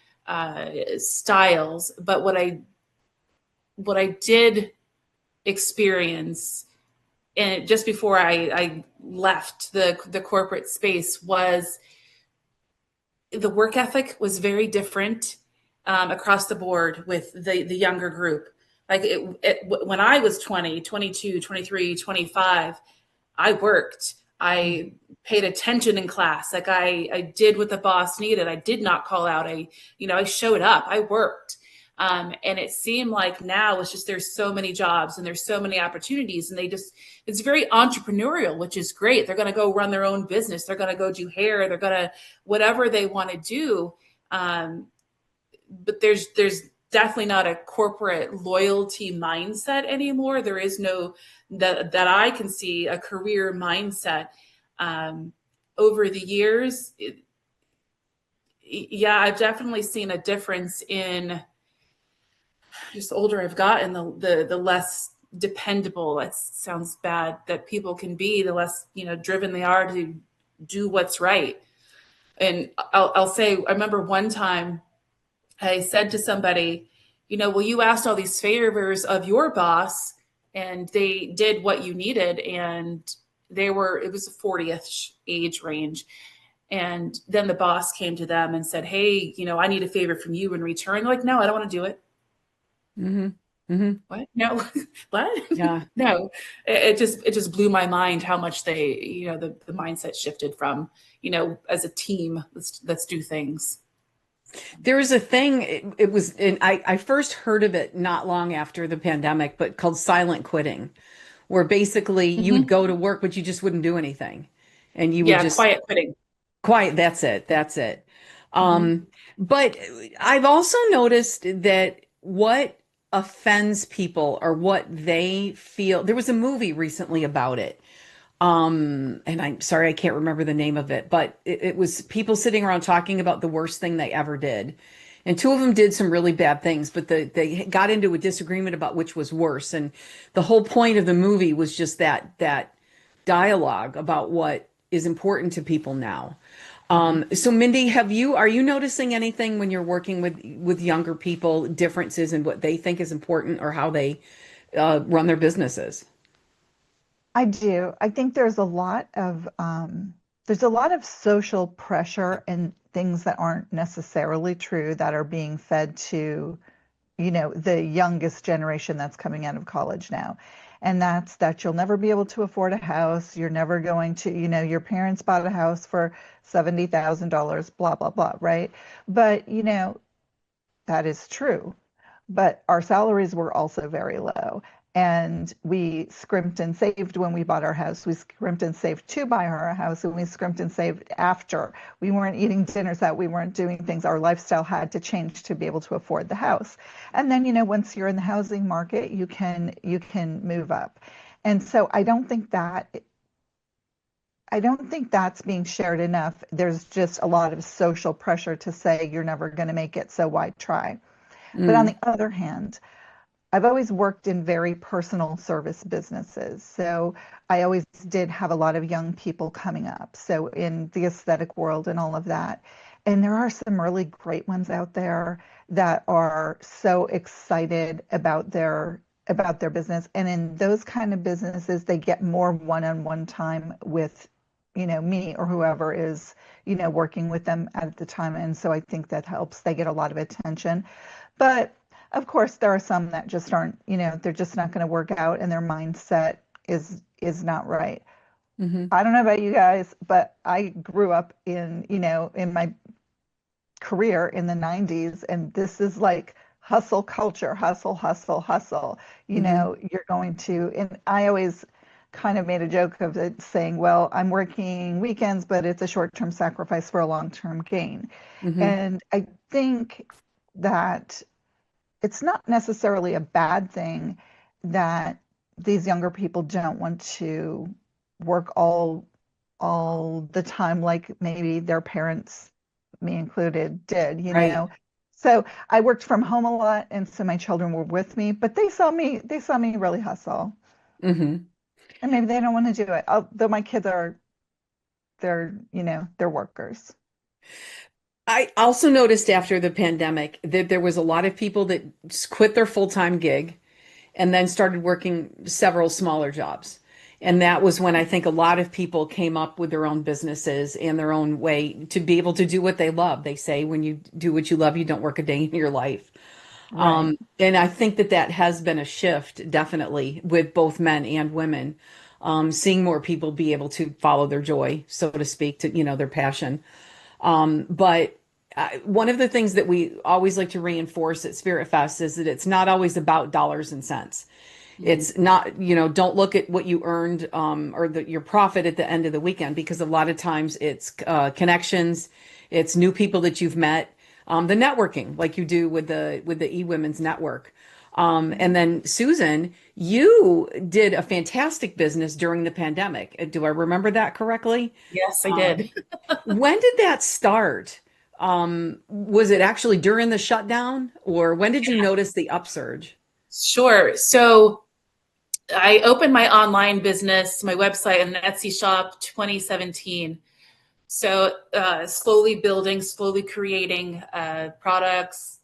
styles. But what I did experience, and just before I left the corporate space, was the work ethic was very different across the board with the younger group. Like when I was 20, 22, 23, 25, I worked. I paid attention in class. Like I did what the boss needed. I did not call out. I showed up. I worked. And it seemed like now it's just, there's so many jobs and there's so many opportunities, and it's very entrepreneurial, which is great. They're going to go run their own business. They're going to go do hair. They're going to, whatever they want to do. But there's definitely not a corporate loyalty mindset anymore. There is no, that I can see, a career mindset. Over the years, yeah, I've definitely seen a difference in, just the older I've gotten, the less dependable, that sounds bad, that people can be, the less, driven they are to do what's right. And I'll say, I remember one time I said to somebody, well, you asked all these favors of your boss and they did what you needed. And it was a 40th age range. And then the boss came to them and said, hey, I need a favor from you in return. They're like, no, I don't want to do it. Mm-hmm. Mm-hmm. What? No, what? Yeah. No, it just blew my mind how much they, the mindset shifted from, as a team, let's do things. There was a thing, it was, and I first heard of it not long after the pandemic, but called silent quitting, where basically you would Mm-hmm. go to work, but you just wouldn't do anything. And you would Yeah, just quiet quitting. quiet. That's it. That's it. Mm-hmm. But I've also noticed that what offends people or what they feel, there was a movie recently about it. And I'm sorry, I can't remember the name of it, but it was people sitting around talking about the worst thing they ever did. And two of them did some really bad things, but they got into a disagreement about which was worse. And the whole point of the movie was just that dialogue about what is important to people now. So Mindy, are you noticing anything when you're working with younger people, differences in what they think is important or how they run their businesses? I do. I think there's a lot of social pressure and things that aren't necessarily true that are being fed to, the youngest generation that's coming out of college now. And that's that you'll never be able to afford a house. You're never going to, your parents bought a house for $70,000, blah, blah, blah, right? But, that is true. But our salaries were also very low. And we scrimped and saved when we bought our house. We scrimped and saved to buy our house, and we scrimped and saved after. We weren't eating dinners out. We weren't doing things. Our lifestyle had to change to be able to afford the house. And then, once you're in the housing market, you can move up. And so I don't think that's being shared enough. There's just a lot of social pressure to say you're never going to make it, so why try? But on Mm, the other hand, I've always worked in very personal service businesses. So I always did have a lot of young people coming up. So in the aesthetic world and all of that. And there are some really great ones out there that are so excited about their business. And in those kind of businesses, they get more one-on-one time with, me or whoever is, working with them at the time. And so I think that helps. They get a lot of attention. But of course, there are some that just aren't, they're just not going to work out and their mindset is not right. hmm I don't know about you guys, but I grew up in my career in the 90s, and this is like hustle culture, hustle, hustle, hustle. hmm You're going to, and I always kind of made a joke of it saying, well, I'm working weekends, but it's a short-term sacrifice for a long-term gain. hmm And I think that it's not necessarily a bad thing that these younger people don't want to work all the time like maybe their parents, me included, did. Right. So I worked from home a lot, and so my children were with me, but they saw me really hustle. hmm And maybe they don't want to do it. Though my kids they're workers. I also noticed after the pandemic that there was a lot of people that quit their full-time gig and then started working several smaller jobs. And that was when I think a lot of people came up with their own businesses and their own way to be able to do what they love. They say when you do what you love, you don't work a day in your life. Right. And I think that has been a shift, definitely, with both men and women, seeing more people be able to follow their joy, so to speak, to, their passion. But one of the things that we always like to reinforce at Spirit Fest is that it's not always about dollars and cents. Mm-hmm. It's not, don't look at what you earned or your profit at the end of the weekend, because a lot of times it's connections, it's new people that you've met, the networking like you do with the eWomen's Network. And then Susan, you did a fantastic business during the pandemic. Do I remember that correctly? Yes, I Um, did. when did that start? Was it actually during the shutdown, or when did you notice the upsurge? Sure. So I opened my online business, my website and an Etsy shop 2017. So slowly building, slowly creating products,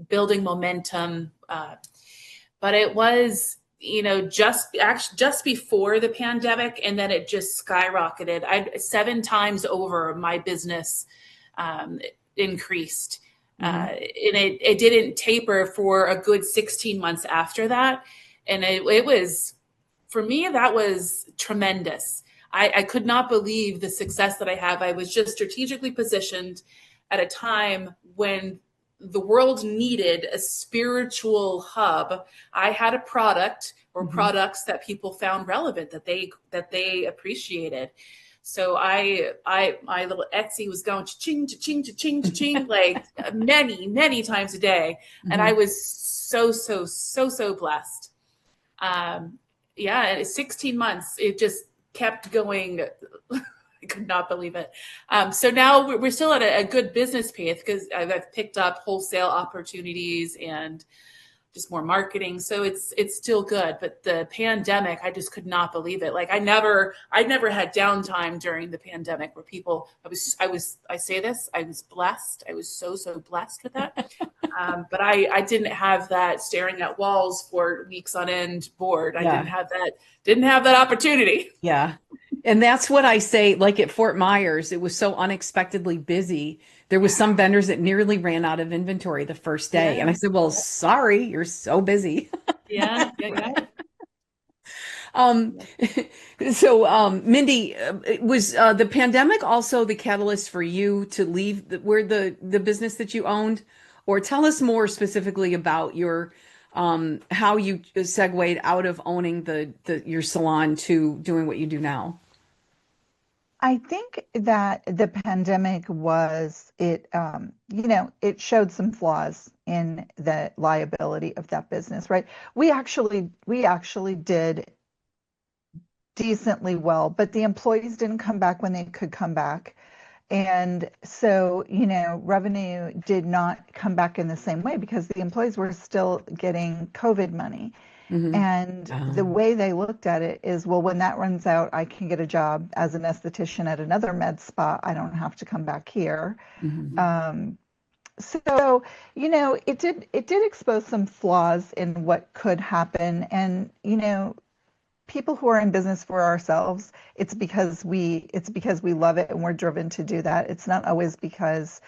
building momentum. But it was, just before the pandemic, and then it just skyrocketed. 7 times over my business increased. And it didn't taper for a good 16 months after that. And it was, for me, that was tremendous. I could not believe the success that I have. I was just strategically positioned at a time when the world needed a spiritual hub. I had a product or products that people found relevant, that they appreciated. So my little Etsy was going cha-ching, cha-ching, cha-ching, cha-ching, like many, many times a day. And I was so blessed. And 16 months, it just kept going. I could not believe it. So now we're still at a good business pace because I've picked up wholesale opportunities and just more marketing. So it's still good. But the pandemic, I just could not believe it. Like I never had downtime during the pandemic where I say this, I was blessed. I was so blessed with that. But I didn't have that staring at walls for weeks on end bored. I didn't have that opportunity. Yeah. And that's what I say, like at Fort Myers, it was so unexpectedly busy. There was some vendors that nearly ran out of inventory the first day. And I said, well, sorry, you're so busy. Yeah. Mindy, was the pandemic also the catalyst for you to leave the business that you owned? Or tell us more specifically about your how you segued out of owning your salon to doing what you do now. I think that the pandemic it showed some flaws in the liability of that business, right? We actually did decently well, but the employees didn't come back when they could come back. And so, revenue did not come back in the same way because the employees were still getting COVID money. And the way they looked at it is, well, when that runs out, I can get a job as an esthetician at another med spa. I don't have to come back here. So, it did expose some flaws in what could happen. And, people who are in business for ourselves, it's because we love it and we're driven to do that. It's not always because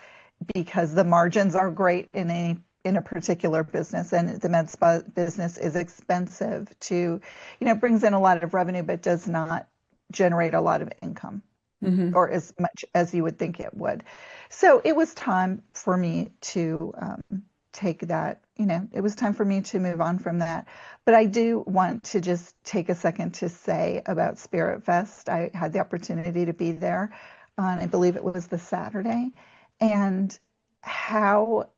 the margins are great in a particular business, and the med spa business is expensive to, brings in a lot of revenue, but does not generate a lot of income or as much as you would think it would. So it was time for me to take that, it was time for me to move on from that. But I do want to just take a second to say about Spirit Fest. I had the opportunity to be there on, I believe it was the Saturday, and how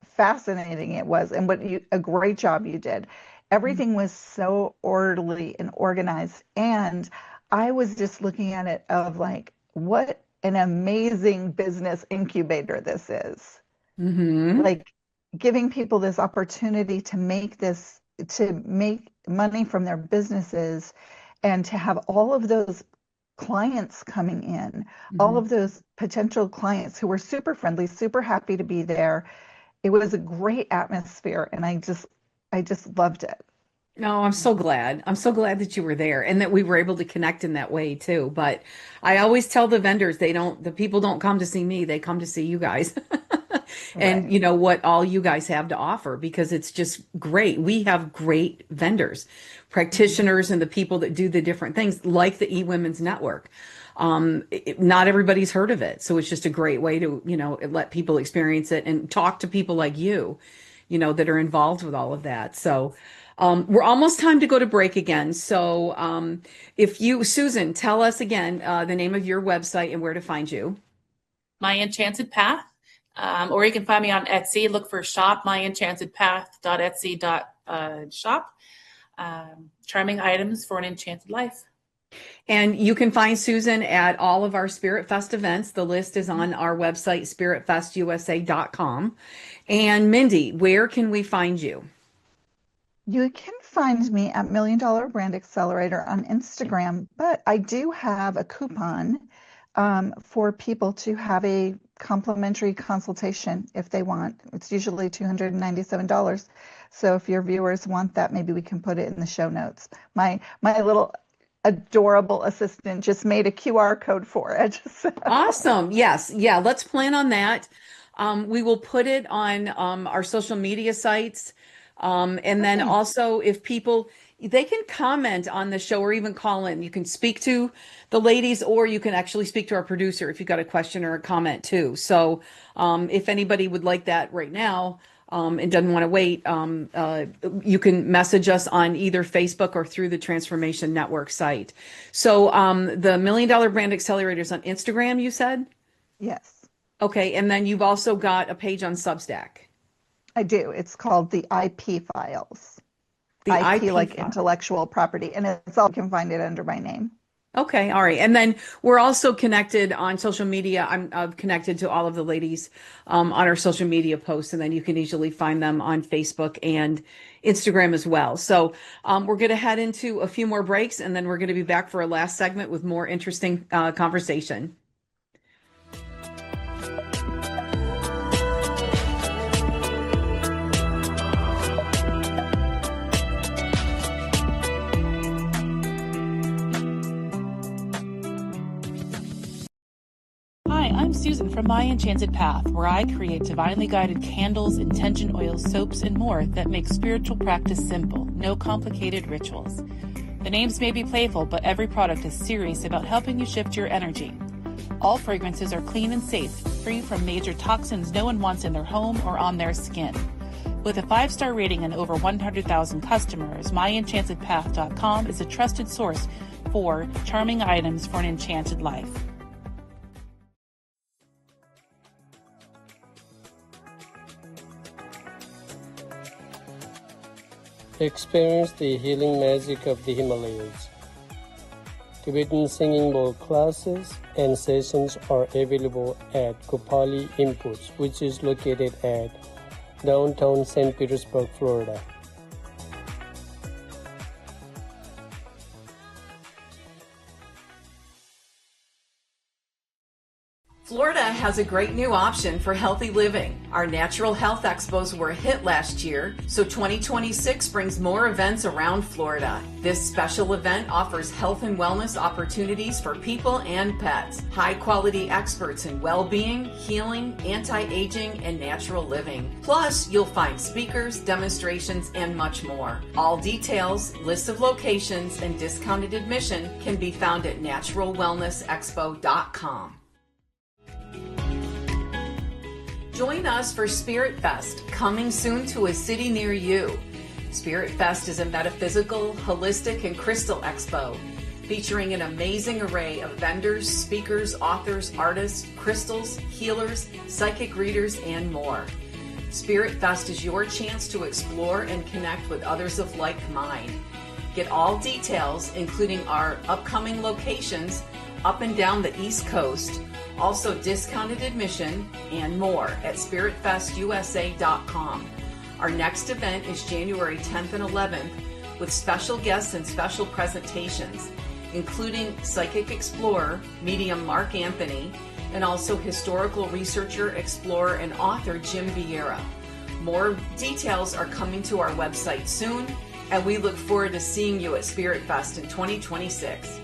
fascinating it was, and a great job you did. Everything was so orderly and organized, and I was just looking at it of like, what an amazing business incubator this is. Like giving people this opportunity to make money from their businesses, and to have all of those clients coming in, all of those potential clients who were super friendly, super happy to be there. It was a great atmosphere, and I just loved it. No, I'm so glad. I'm so glad that you were there and that we were able to connect in that way too. But I always tell the vendors, the people don't come to see me, they come to see you guys. And Right. what all you guys have to offer, because it's just great. We have great vendors, practitioners, and the people that do the different things like the eWomen's Network. Not everybody's heard of it. So it's just a great way to, let people experience it and talk to people like you, that are involved with all of that. So we're almost time to go to break again. So Susan, tell us again the name of your website and where to find you. My Enchanted Path. Or you can find me on Etsy. Look for shop myenchantedpath.etsy.shop. Charming items for an enchanted life. And you can find Susan at all of our Spirit Fest events. The list is on our website, spiritfestusa.com. And Mindy, where can we find you? You can find me at Million Dollar Brand Accelerator on Instagram, but I do have a coupon for people to have a complimentary consultation if they want. It's usually $297. So if your viewers want that, maybe we can put it in the show notes. My little adorable assistant just made a QR code for it. Awesome. Yes. Yeah. Let's plan on that. We will put it on our social media sites. And then Okay. also, if people, they can comment on the show or even call in. You can speak to the ladies, or you can actually speak to our producer if you've got a question or a comment too. So if anybody would like that right now, and doesn't want to wait, you can message us on either Facebook or through the Transformation Network site. So the Million Dollar Brand Accelerators on Instagram, you said? Yes, Okay, and then you've also got a page on Substack. I do. It's called the IP Files. The IP IP like file. intellectual property, and it's all you can find it under my name. Okay, all right. And then we're also connected on social media. I'm connected to all of the ladies on our social media posts, and then you can easily find them on Facebook and Instagram as well. So we're going to head into a few more breaks, and then we're going to be back for a last segment with more interesting conversation. Hi, I'm Susan from My Enchanted Path, where I create divinely guided candles, intention oils, soaps, and more that make spiritual practice simple, no complicated rituals. The names may be playful, but every product is serious about helping you shift your energy. All fragrances are clean and safe, free from major toxins no one wants in their home or on their skin. With a 5-star rating and over 100,000 customers, MyEnchantedPath.com is a trusted source for charming items for an enchanted life. Experience the healing magic of the Himalayas. Tibetan singing bowl classes and sessions are available at Gopali Inputs, which is located at downtown St. Petersburg, Florida. Florida has a great new option for healthy living. Our Natural Health Expos were a hit last year, so 2026 brings more events around Florida. This special event offers health and wellness opportunities for people and pets. High-quality experts in well-being, healing, anti-aging, and natural living. Plus, you'll find speakers, demonstrations, and much more. All details, lists of locations, and discounted admission can be found at naturalwellnessexpo.com. Join us for Spirit Fest, coming soon to a city near you. Spirit Fest is a metaphysical, holistic, and crystal expo featuring an amazing array of vendors, speakers, authors, artists, crystals, healers, psychic readers, and more. Spirit Fest is your chance to explore and connect with others of like mind. Get all details, including our upcoming locations up and down the East Coast, also discounted admission, and more at spiritfestusa.com. Our next event is January 10th and 11th with special guests and special presentations, including psychic explorer, medium Mark Anthony, and also historical researcher, explorer, and author Jim Vieira. More details are coming to our website soon, and we look forward to seeing you at Spirit Fest in 2026.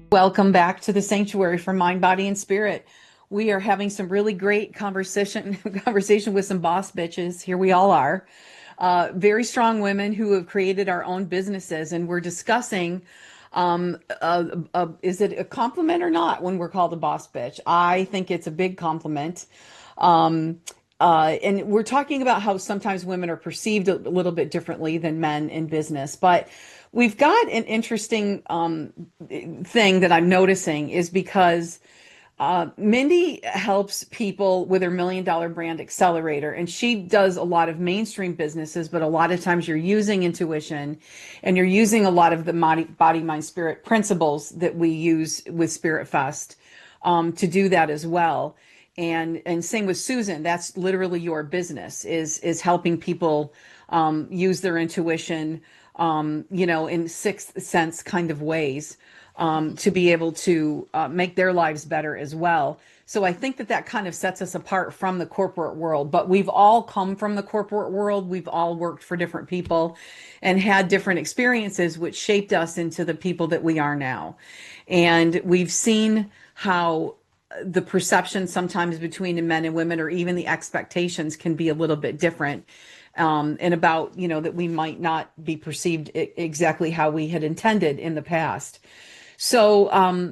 Welcome back to the Sanctuary for Mind, Body, and Spirit. We are having some really great conversation with some boss bitches. Here we all are. Very strong women who have created our own businesses, and we're discussing is it a compliment or not when we're called a boss bitch? I think it's a big compliment. And we're talking about how sometimes women are perceived a little bit differently than men in business, but we've got an interesting thing that I'm noticing is because Mindy helps people with her $1 million brand accelerator, and she does a lot of mainstream businesses, but a lot of times you're using intuition and you're using a lot of the body, mind, spirit principles that we use with Spirit Fest to do that as well. And same with Susan, that's literally your business is helping people use their intuition, in sixth sense kind of ways to be able to make their lives better as well. So I think that that kind of sets us apart from the corporate world. But we've all come from the corporate world. We've all worked for different people and had different experiences, which shaped us into the people that we are now. And we've seen how the perception sometimes between the men and women, or even the expectations, can be a little bit different. And about, that we might not be perceived exactly how we had intended in the past. So,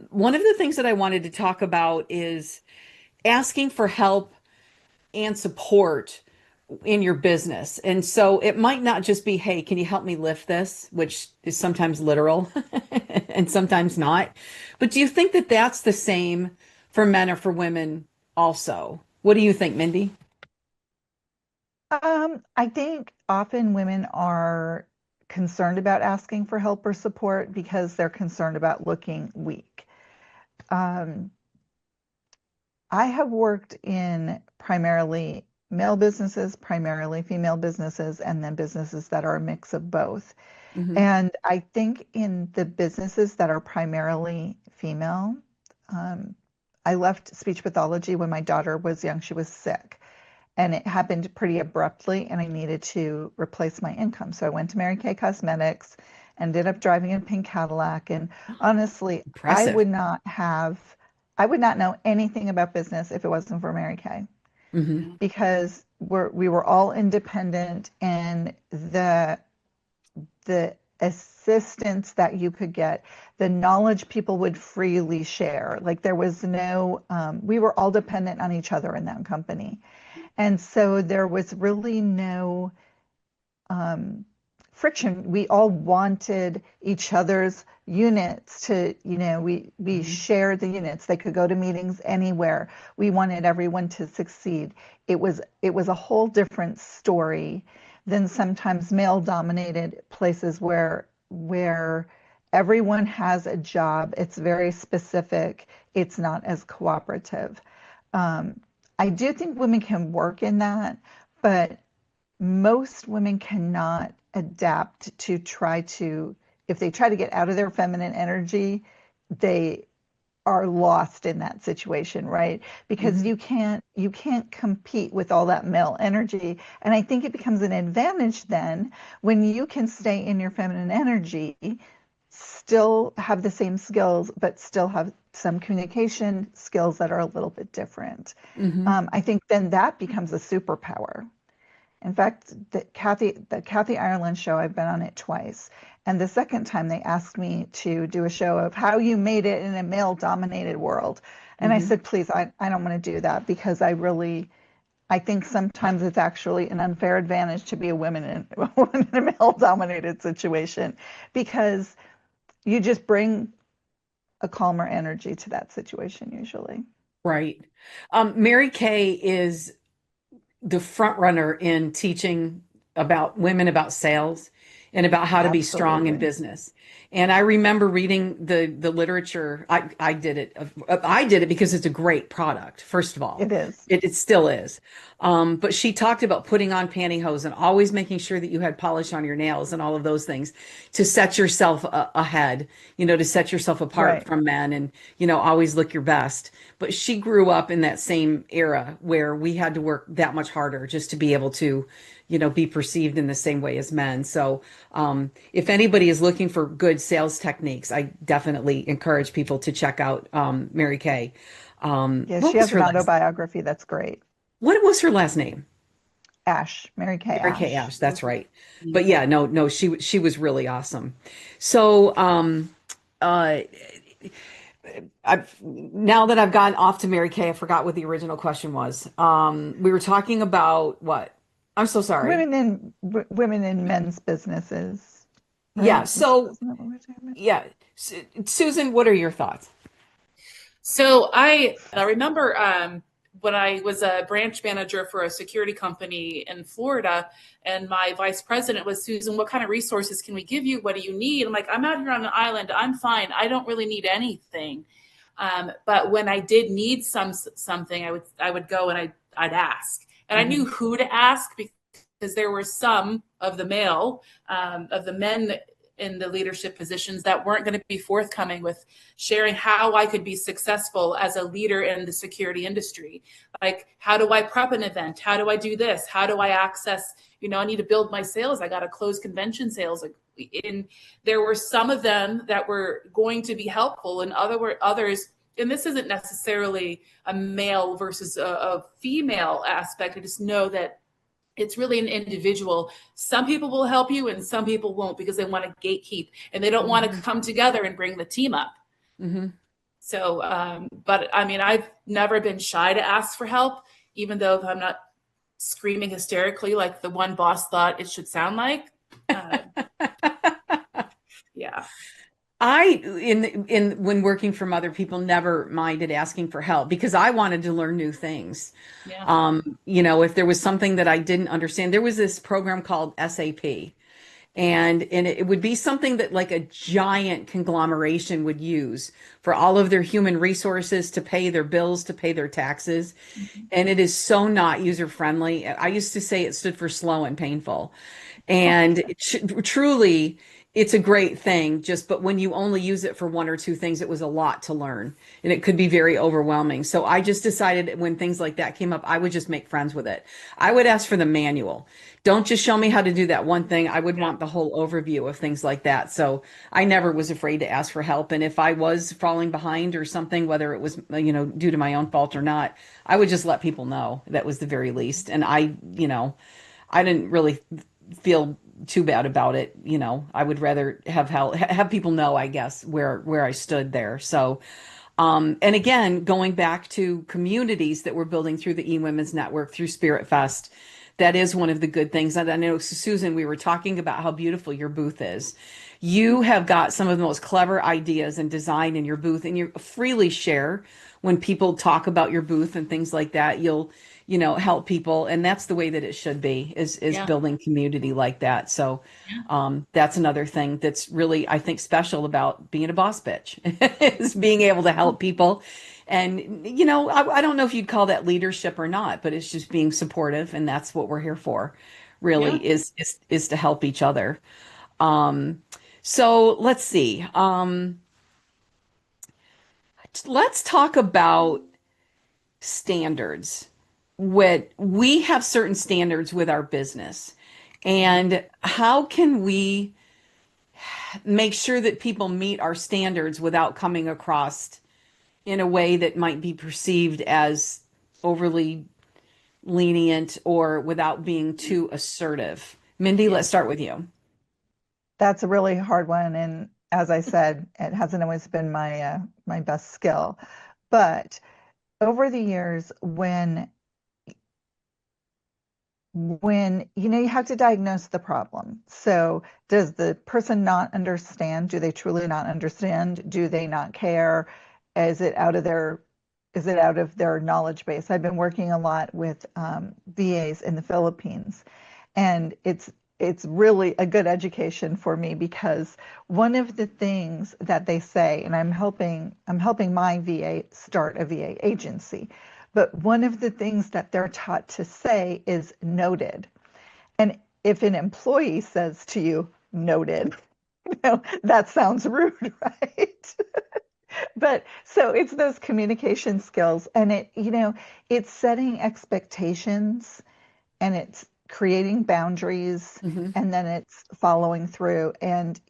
one of the things that I wanted to talk about is asking for help and support in your business. And so it might not just be, hey, can you help me lift this, which is sometimes literal and sometimes not. But do you think that that's the same for men or for women also? What do you think, Mindy? I think often women are concerned about asking for help or support because they're concerned about looking weak. Um, I have worked in primarily male businesses, primarily female businesses, and then businesses that are a mix of both. Hmm. And I think in the businesses that are primarily female, um, I left speech pathology when my daughter was young. She was sick, and it happened pretty abruptly, and I needed to replace my income. So I went to Mary Kay Cosmetics, ended up driving a pink Cadillac, and honestly, Impressive. I would not know anything about business if it wasn't for Mary Kay, Hmm. Yeah. because we were all independent, and the assistance that you could get, the knowledge people would freely share. Like there was no, we were all dependent on each other in that company. And so there was really no um, friction. We all wanted each other's units to, we Hmm. shared the units. They could go to meetings anywhere. We wanted everyone to succeed. It was a whole different story than sometimes male-dominated places where everyone has a job. It's very specific. It's not as cooperative. Um, I do think women can work in that, but most women cannot adapt to try to, if they try to get out of their feminine energy, they are lost in that situation, right? Because Hmm. you can't compete with all that male energy. And I think it becomes an advantage then when you can stay in your feminine energy, still have the same skills, but still have some communication skills that are a little bit different. Hmm. I think then that becomes a superpower. In fact, the Kathy Ireland show, I've been on it twice. And the second time they asked me to do a show of how you made it in a male-dominated world. And I Hmm. said, please, I don't want to do that because I think sometimes it's actually an unfair advantage to be a woman in, a woman in a male-dominated situation because you just bring a calmer energy to that situation usually. Right. Mary Kay is the front runner in teaching about women about sales and about how to be strong in Absolutely. business. And I remember reading the literature. I did it. I did it because it's a great product, first of all. It is. It still is. But she talked about putting on pantyhose and always making sure that you had polish on your nails and all of those things to set yourself ahead, to set yourself apart Right. from men and, always look your best. But she grew up in that same era where we had to work that much harder just to be able to, be perceived in the same way as men. So, if anybody is looking for good sales techniques, I definitely encourage people to check out Mary Kay. Yeah, What she was has her an last? autobiography that's great. What was her last name? Ash, Mary Kay Mary Kay Ash. Ash. That's right. But yeah, no, no, she was really awesome. So, uh, now that I've gotten off to Mary Kay, I forgot what the original question was. We were talking about what? I'm so sorry. Women in men's businesses, Yeah. right? So, Isn't that what we're talking about? yeah. Susan, what are your thoughts? So I remember when I was a branch manager for a security company in Florida, and my vice president was, Susan, what kind of resources can we give you? What do you need? I'm like, I'm out here on an island. I'm fine. I don't really need anything. But when I did need something, I would go and I'd ask, and I knew Hmm. who to ask because there were some of the men in the leadership positions that weren't going to be forthcoming with sharing how I could be successful as a leader in the security industry. Like, how do I prep an event? How do I do this? How do I access, I need to build my sales. I got to close convention sales. And there were some of them that were going to be helpful, and others, and this isn't necessarily a male versus a female aspect. I just know that it's really an individual. Some people will help you and some people won't because they want to gatekeep and they don't want to Hmm. come together and bring the team up. Hmm. So, but I mean, I've never been shy to ask for help, even though I'm not screaming hysterically like the one boss thought it should sound like. Uh, yeah. In when working from other people, never minded asking for help because I wanted to learn new things. Yeah. If there was something that I didn't understand, there was this program called SAP. And it would be something that like a giant conglomeration would use for all of their human resources to pay their bills, to pay their taxes. Mhm. And it is so not user friendly. I used to say it stood for slow and painful. And truly, it's a great thing, just but when you only use it for one or two things, it was a lot to learn and it could be very overwhelming. So I just decided when things like that came up, I would just make friends with it. I would ask for the manual. Don't just show me how to do that one thing. I would Yeah. want the whole overview of things like that. So I never was afraid to ask for help. And if I was falling behind or something, whether it was, due to my own fault or not, I would just let people know. That was the very least. And I didn't really feel too bad about it. I would rather have help, have people know, I guess, where I stood there. So, and again, going back to communities that we're building through the eWomen's Network, through Spirit Fest, that is one of the good things. And I know, Susan, we were talking about how beautiful your booth is. You have got some of the most clever ideas and design in your booth, and you freely share when people talk about your booth and things like that. You'll, help people, and that's the way that it should be, is Yeah. building community like that. So, that's another thing that's really, I think, special about being a boss bitch is being able to help people. And, I don't know if you'd call that leadership or not, but it's just being supportive. And that's what we're here for, Yeah. really, is to help each other. Um, so let's see. Let's talk about standards. What we have certain standards with our business, and how can we make sure that people meet our standards without coming across in a way that might be perceived as overly lenient or without being too assertive. Mindy, Yeah. let's start with you. That's a really hard one, and as I said, it hasn't always been my best skill. But over the years, when you have to diagnose the problem. So does the person not understand? Do they truly not understand? Do they not care? Is it out of their knowledge base? I've been working a lot with VAs in the Philippines, and it's really a good education for me because one of the things that they say, and I'm helping my VA start a VA agency, but one of the things that they're taught to say is noted. And if an employee says to you, noted, that sounds rude, right? But so it's those communication skills, and it's setting expectations, and it's creating boundaries, Hmm. and then it's following through. And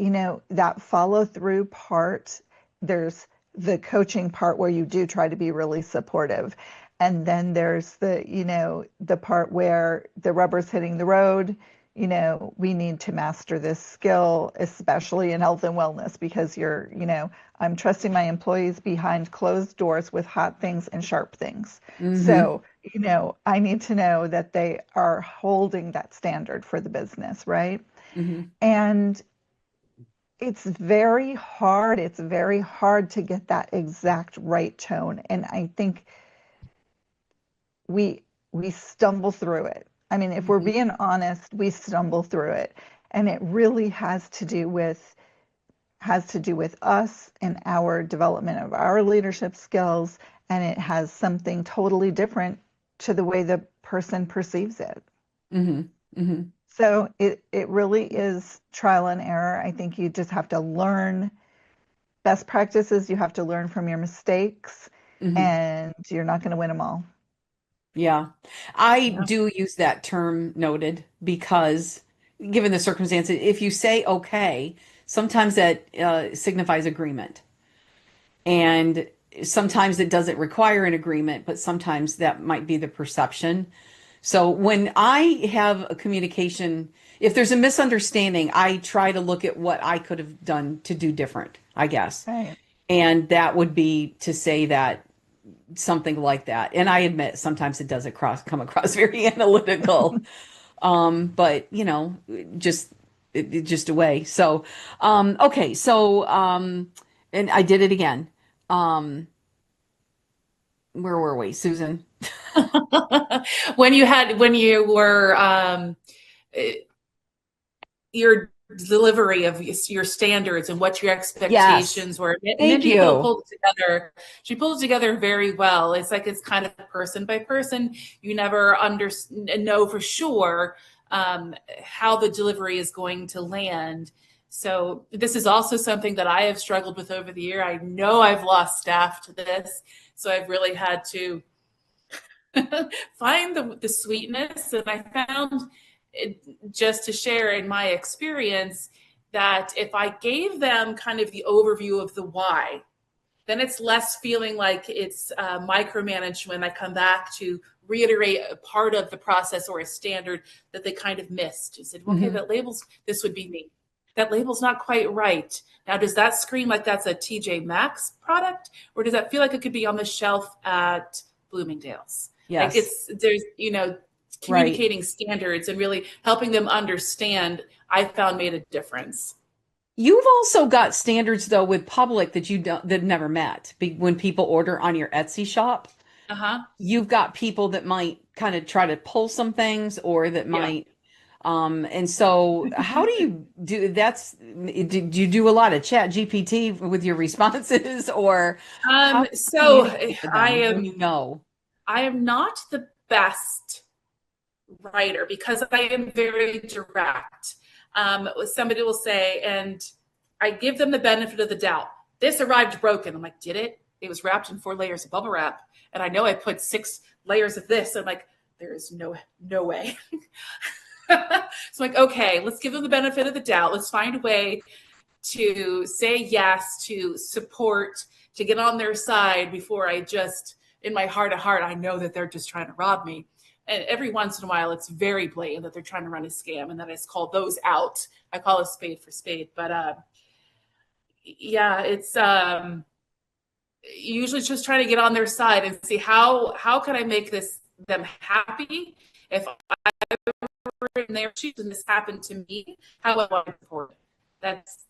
that follow through part, there's the coaching part where you do try to be really supportive, and then there's the part where the rubber's hitting the road. we need to master this skill, especially in health and wellness, because I'm trusting my employees behind closed doors with hot things and sharp things. Mm-hmm. So, I need to know that they are holding that standard for the business, right? Mm-hmm. And it's very hard. It's very hard to get that exact right tone. And I think we we stumble through it. I mean, if we're Mm-hmm. being honest, we stumble through it. And it really has to do with us and our development of our leadership skills, and it has something totally different to the way the person perceives it. Mm-hmm. Mm-hmm. So it really is trial and error. I think you just have to learn best practices. You have to learn from your mistakes, Mm-hmm. and you're not going to win them all. Yeah. I Yeah. do use that term noted because given the circumstances, if you say okay, sometimes that signifies agreement. And sometimes it doesn't require an agreement, but sometimes that might be the perception. So when I have a communication, if there's a misunderstanding, I try to look at what I could have done to do different, I guess. Right. And that would be to say that something like that. And I admit sometimes it does come across very analytical. But just just a way. So okay, so and I did it again. Um where were we, Susan? When you were eh, your delivery of your standards and what your Yes. expectations were. Thank Mindy pulled, you. pulled it together. She pulled it together very well. It's kind of person by person. You never know for sure how the delivery is going to land. So this is also something that I have struggled with over the year. I know I've lost staff to this, so I've really had to find the sweetness. And I found it, just to share in my experience, that if I gave them kind of the overview of the why, then it's less feeling like it's micromanaged when I come back to reiterate a part of the process or a standard that they kind of missed. You said, okay, Hmm. that label's, this would be me. That label's not quite right. Now, does that scream like that's a TJ Maxx product? Or does that feel like it could be on the shelf at Bloomingdale's? Like Yes. there's, Right. communicating standards and really helping them understand, I found made a difference. You've also got standards though with public that you don't that never met. When people order on your Etsy shop, Uh-huh. you've got people that might kind of try to pull some things or that Yeah. might and so how do you do do you do a lot of chat GPT with your responses or how do you So communicate with I them when am you know? I am not the best writer because I am very direct. Somebody will say, and I give them the benefit of the doubt. This arrived broken. I'm like, did it? It was wrapped in 4 layers of bubble wrap, and I know I put 6 layers of this. I'm like, there is no way. So I'm like, okay, let's give them the benefit of the doubt. Let's find a way to say yes, to support, to get on their side before I just, in my heart of heart, I know that they're just trying to rob me. And every once in a while, it's very blatant that they're trying to run a scam, and then I just call those out. I call a spade for spade. But yeah, it's usually just trying to get on their side and see how can I make them happy. If I were in their shoes and this happened to me, how would I support it? That's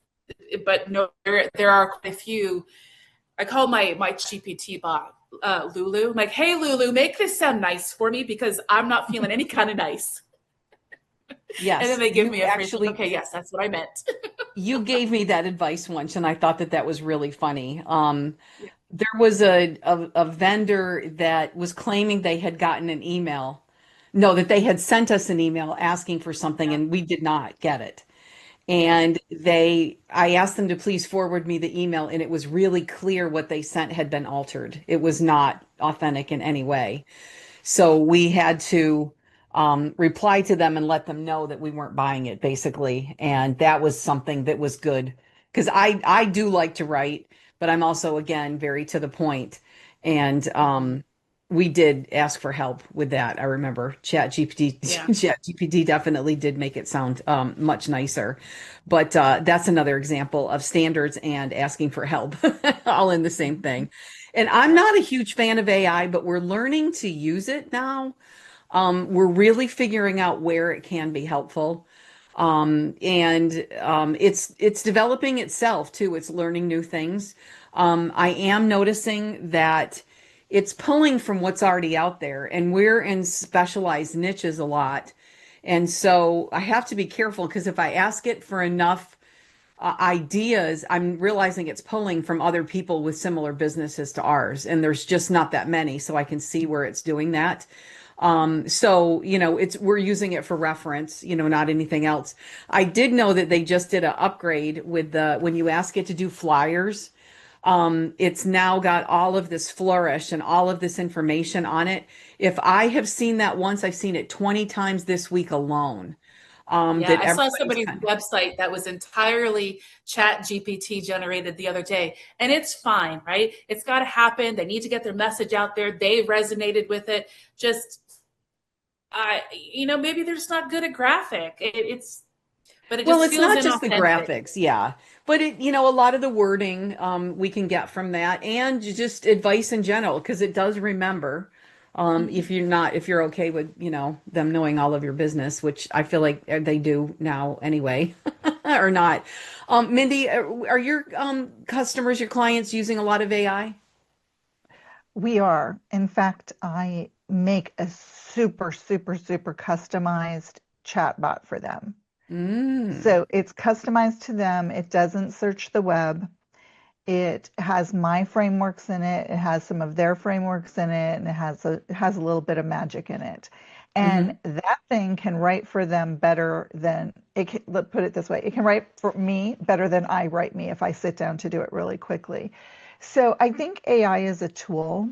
but no, there are quite a few. I call my GPT bot Lulu. I'm like, hey Lulu, make this sound nice for me because I'm not feeling any kind of nice. And then Yes, they give you me a phrase like, actually okay, yes, that's what I meant. you gave me that advice once and I thought that that was really funny. Yeah. There was a vendor that was claiming they had gotten an email. No, that they had sent us an email asking for something and we did not get it. Yeah. And I asked them to please forward me the email, and it was really clear what they sent had been altered. It was not authentic in any way. So we had to reply to them and let them know that we weren't buying it, basically. And that was something that was good because I do like to write, but I'm also, again, very to the point. And we did ask for help with that. I remember Yeah. ChatGPT definitely did make it sound much nicer. But that's another example of standards and asking for help, all in the same thing. And I'm Yep. not a huge fan of AI, but we're learning to use it now. We're really figuring out where it can be helpful. And it's developing itself too. It's learning new things. I am noticing that it's pulling from what's already out there, and we're in specialized niches a lot. And so I have to be careful because if I ask it for enough ideas, I'm realizing it's pulling from other people with similar businesses to ours, and there's just not that many, so I can see where it's doing that. So, it's we're using it for reference, not anything else. I did know that they just did an upgrade with the when you ask it to do flyers, it's now got all of this flourish and all of this information on it. If I have seen that once, I've seen it 20 times this week alone. Yeah, That I saw everybody's somebody's kind of, website that was entirely chat GPT generated the other day. And it's fine, right? It's got to happen. They need to get their message out there. They resonated with it. Just, maybe they're just not good at graphic. But it well, just it's feels not just the inauthentic. graphics, yeah, but a lot of the wording we can get from that, and just advice in general, because it does remember. Mhm. If you're okay with, them knowing all of your business, which I feel like they do now anyway, or not. Mindy, are your customers, your clients using a lot of AI? We are. In fact, I make a super, super, super customized chatbot for them. Mm. So it's customized to them. It doesn't search the web. It has my frameworks in it. It has some of their frameworks in it, and it has a little bit of magic in it. And Hmm. that thing can write for them better than it can, let's put it this way. It can write for me better than I write me if I sit down to do it really quickly. So I think AI is a tool.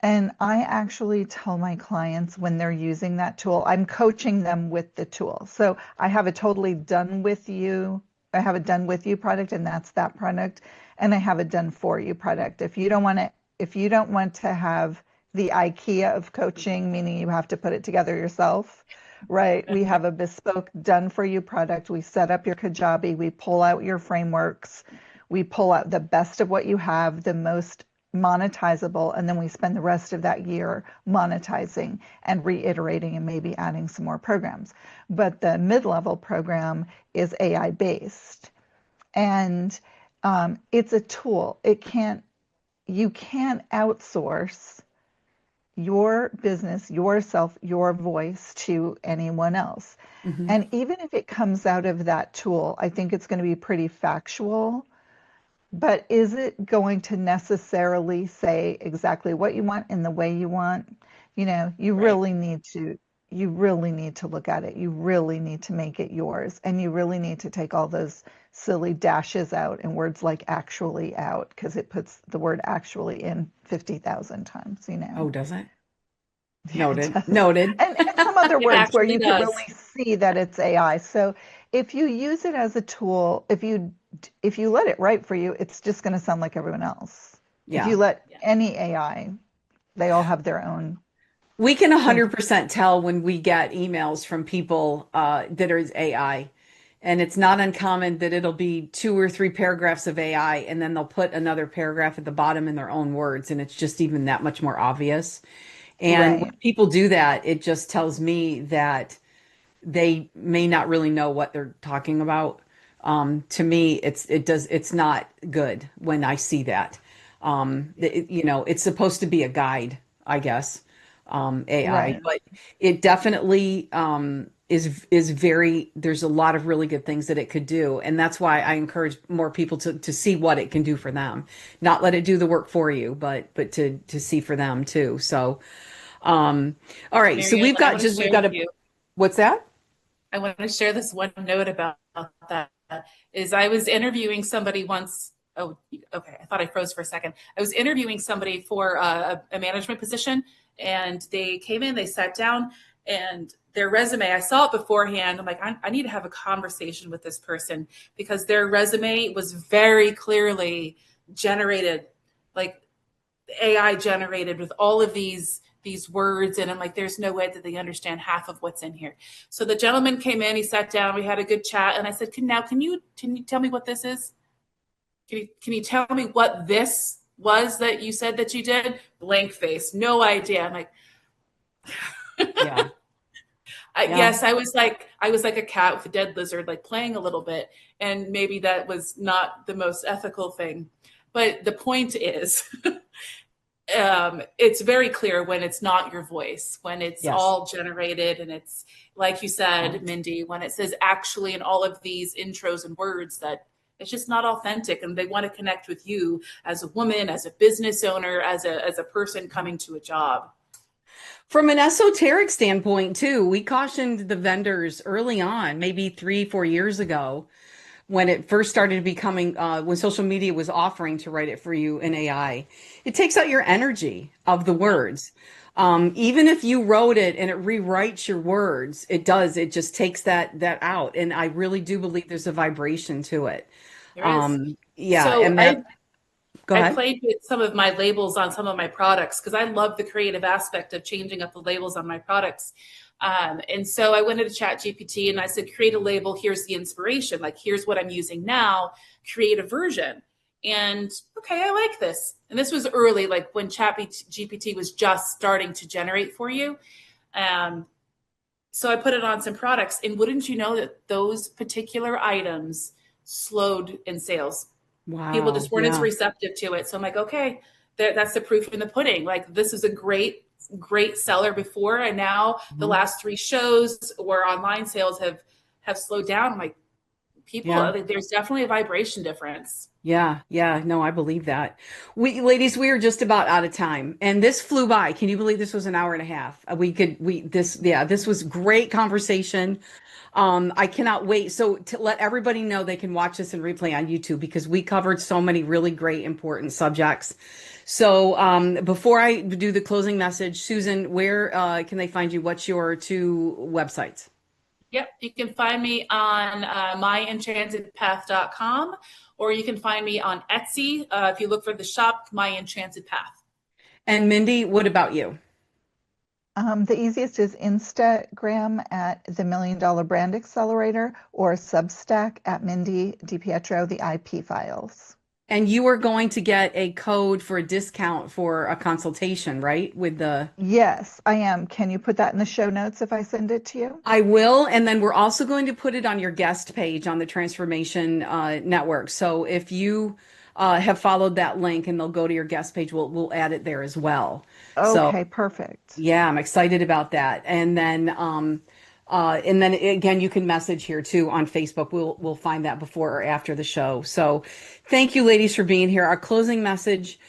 And I actually tell my clients when they're using that tool, I'm coaching them with the tool. So I have a totally done with you, I have a done with you product, and that's that product. And I have a done for you product. If you don't want to have the IKEA of coaching, meaning you have to put it together yourself, right? We have a bespoke done for you product. We set up your Kajabi, we pull out your frameworks, we pull out the best of what you have, the most monetizable, and then we spend the rest of that year monetizing and reiterating and maybe adding some more programs. But the mid-level program is AI based, and it's a tool. You can't outsource your business, yourself, your voice to anyone else. Hmm. And even if it comes out of that tool, I think it's going to be pretty factual. But is it going to necessarily say exactly what you want in the way you want? Right. You really need to look at it. You really need to make it yours. And you really need to take all those silly dashes out and words like actually out, because it puts the word actually in 50,000 times. Oh, does it? Yeah, it Noted. does. Noted. And some other It words where actually you can does. really see that it's AI. So if you use it as a tool, if you let it write for you, it's just going to sound like everyone else. If Yeah. you let Yeah. any AI, they all have their own We can thing. 100% tell when we get emails from people that are AI. And it's not uncommon that it'll be two or three paragraphs of AI, and then they'll put another paragraph at the bottom in their own words. And it's just even that much more obvious. And when Right. people do that, it just tells me that they may not really know what they're talking about. To me, it's not good when I see that. It's supposed to be a guide, I guess, AI, Right. but it definitely is very. There's a lot of really good things that it could do, and that's why I encourage more people to see what it can do for them. Not let it do the work for you, but to see for them too. So, all right. So Marianne, I want to we've share got with a you. what's that? I want to share this one note about that. Is I was interviewing somebody once. Oh, okay. I thought I froze for a second. I was interviewing somebody for a management position, and they came in, they sat down, and their resume, I saw it beforehand. I'm like, I need to have a conversation with this person because their resume was very clearly generated, like AI generated with all of these these words, and I'm like, there's no way that they understand half of what's in here. So the gentleman came in, he sat down, we had a good chat, and I said, can you tell me what this is? Can you tell me what this was that you said that you did? Blank face, no idea. I'm like, Yeah. yes, I was like a cat with a dead lizard, like playing a little bit, and maybe that was not the most ethical thing. But the point is, it's very clear when it's not your voice, when it's Yes. all generated, and it's like you said, Mindy, when it says actually in all of these intros and words that it's just not authentic, and they want to connect with you as a woman, as a business owner, as a person coming to a job. From an esoteric standpoint, too, we cautioned the vendors early on, maybe 3-4 years ago, when it first started becoming, when social media was offering to write it for you in AI. It takes out your energy of the words. Even if you wrote it and it rewrites your words, it just takes that out. And I really do believe there's a vibration to it. There is. Yeah. So And that, go I ahead. played with some of my labels on some of my products because I love the creative aspect of changing up the labels on my products. And so I went into ChatGPT and I said, create a label. Here's the inspiration. Like, here's what I'm using now. Create a version. And okay, I like this. And this was early, like when ChatGPT was just starting to generate for you. So I put it on some products. And wouldn't you know that those particular items slowed in sales? Wow. People just weren't as receptive to it. So I'm like, okay, that's the proof in the pudding. Like, this is a great seller before, and now the last 3 shows or online sales have slowed down. I'm like, there's definitely a vibration difference. Yeah. No, I believe that. Ladies, we are just about out of time, and this flew by. Can you believe this was an hour and a half? This was great conversation. I cannot wait. So to let everybody know, they can watch this in replay on YouTube because we covered so many really great, important subjects. So before I do the closing message, Susan, where can they find you? What's your 2 websites? Yep. You can find me on myenchantedpath.com, or you can find me on Etsy. If you look for the shop, My Enchanted Path. And Mindy, what about you? The easiest is Instagram at the $1 Million Brand Accelerator, or Substack at Mindy DiPietro, the IP files. And you are going to get a code for a discount for a consultation, right? Yes, I am. Can you put that in the show notes if I send it to you? I will. And then we're also going to put it on your guest page on the Transformation Network. So if you have followed that link and they'll go to your guest page, we'll add it there as well. Okay, perfect. Yeah, I'm excited about that. And then again, you can message here too on Facebook. We'll find that before or after the show. So thank you, ladies, for being here. Our closing message: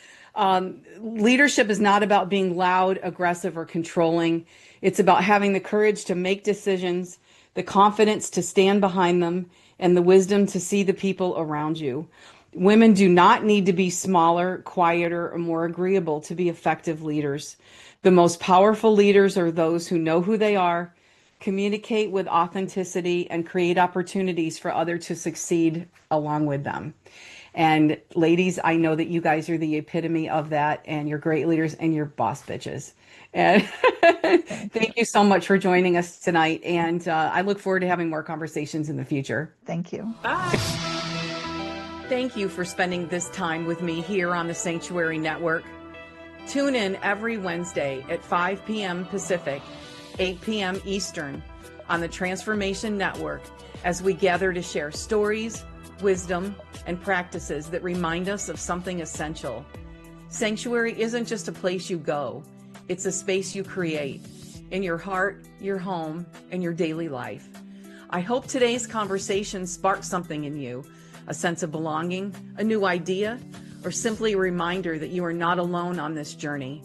leadership is not about being loud, aggressive, or controlling. It's about having the courage to make decisions, the confidence to stand behind them, and the wisdom to see the people around you. Women do not need to be smaller, quieter, or more agreeable to be effective leaders. The most powerful leaders are those who know who they are, communicate with authenticity, and create opportunities for others to succeed along with them. And ladies, I know that you guys are the epitome of that, and you're great leaders and you're boss bitches. And thank you so much for joining us tonight. And I look forward to having more conversations in the future. Thank you. Bye. Thank you for spending this time with me here on the Sanctuary Network. Tune in every Wednesday at 5 p.m. Pacific, 8 p.m. Eastern on the Transformation Network as we gather to share stories, wisdom, and practices that remind us of something essential. Sanctuary isn't just a place you go. It's a space you create in your heart, your home, and your daily life. I hope today's conversation sparked something in you, a sense of belonging, a new idea, or simply a reminder that you are not alone on this journey.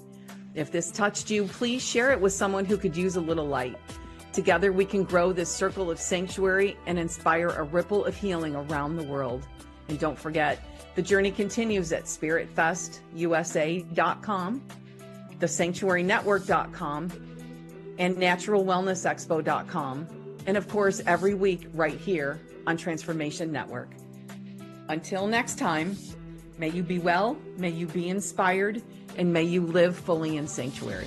If this touched you, please share it with someone who could use a little light. Together, we can grow this circle of sanctuary and inspire a ripple of healing around the world. And don't forget, the journey continues at spiritfestusa.com, thesanctuarynetwork.com, and naturalwellnessexpo.com. And of course, every week right here on Transformation Network. Until next time, may you be well, may you be inspired, and may you live fully in sanctuary.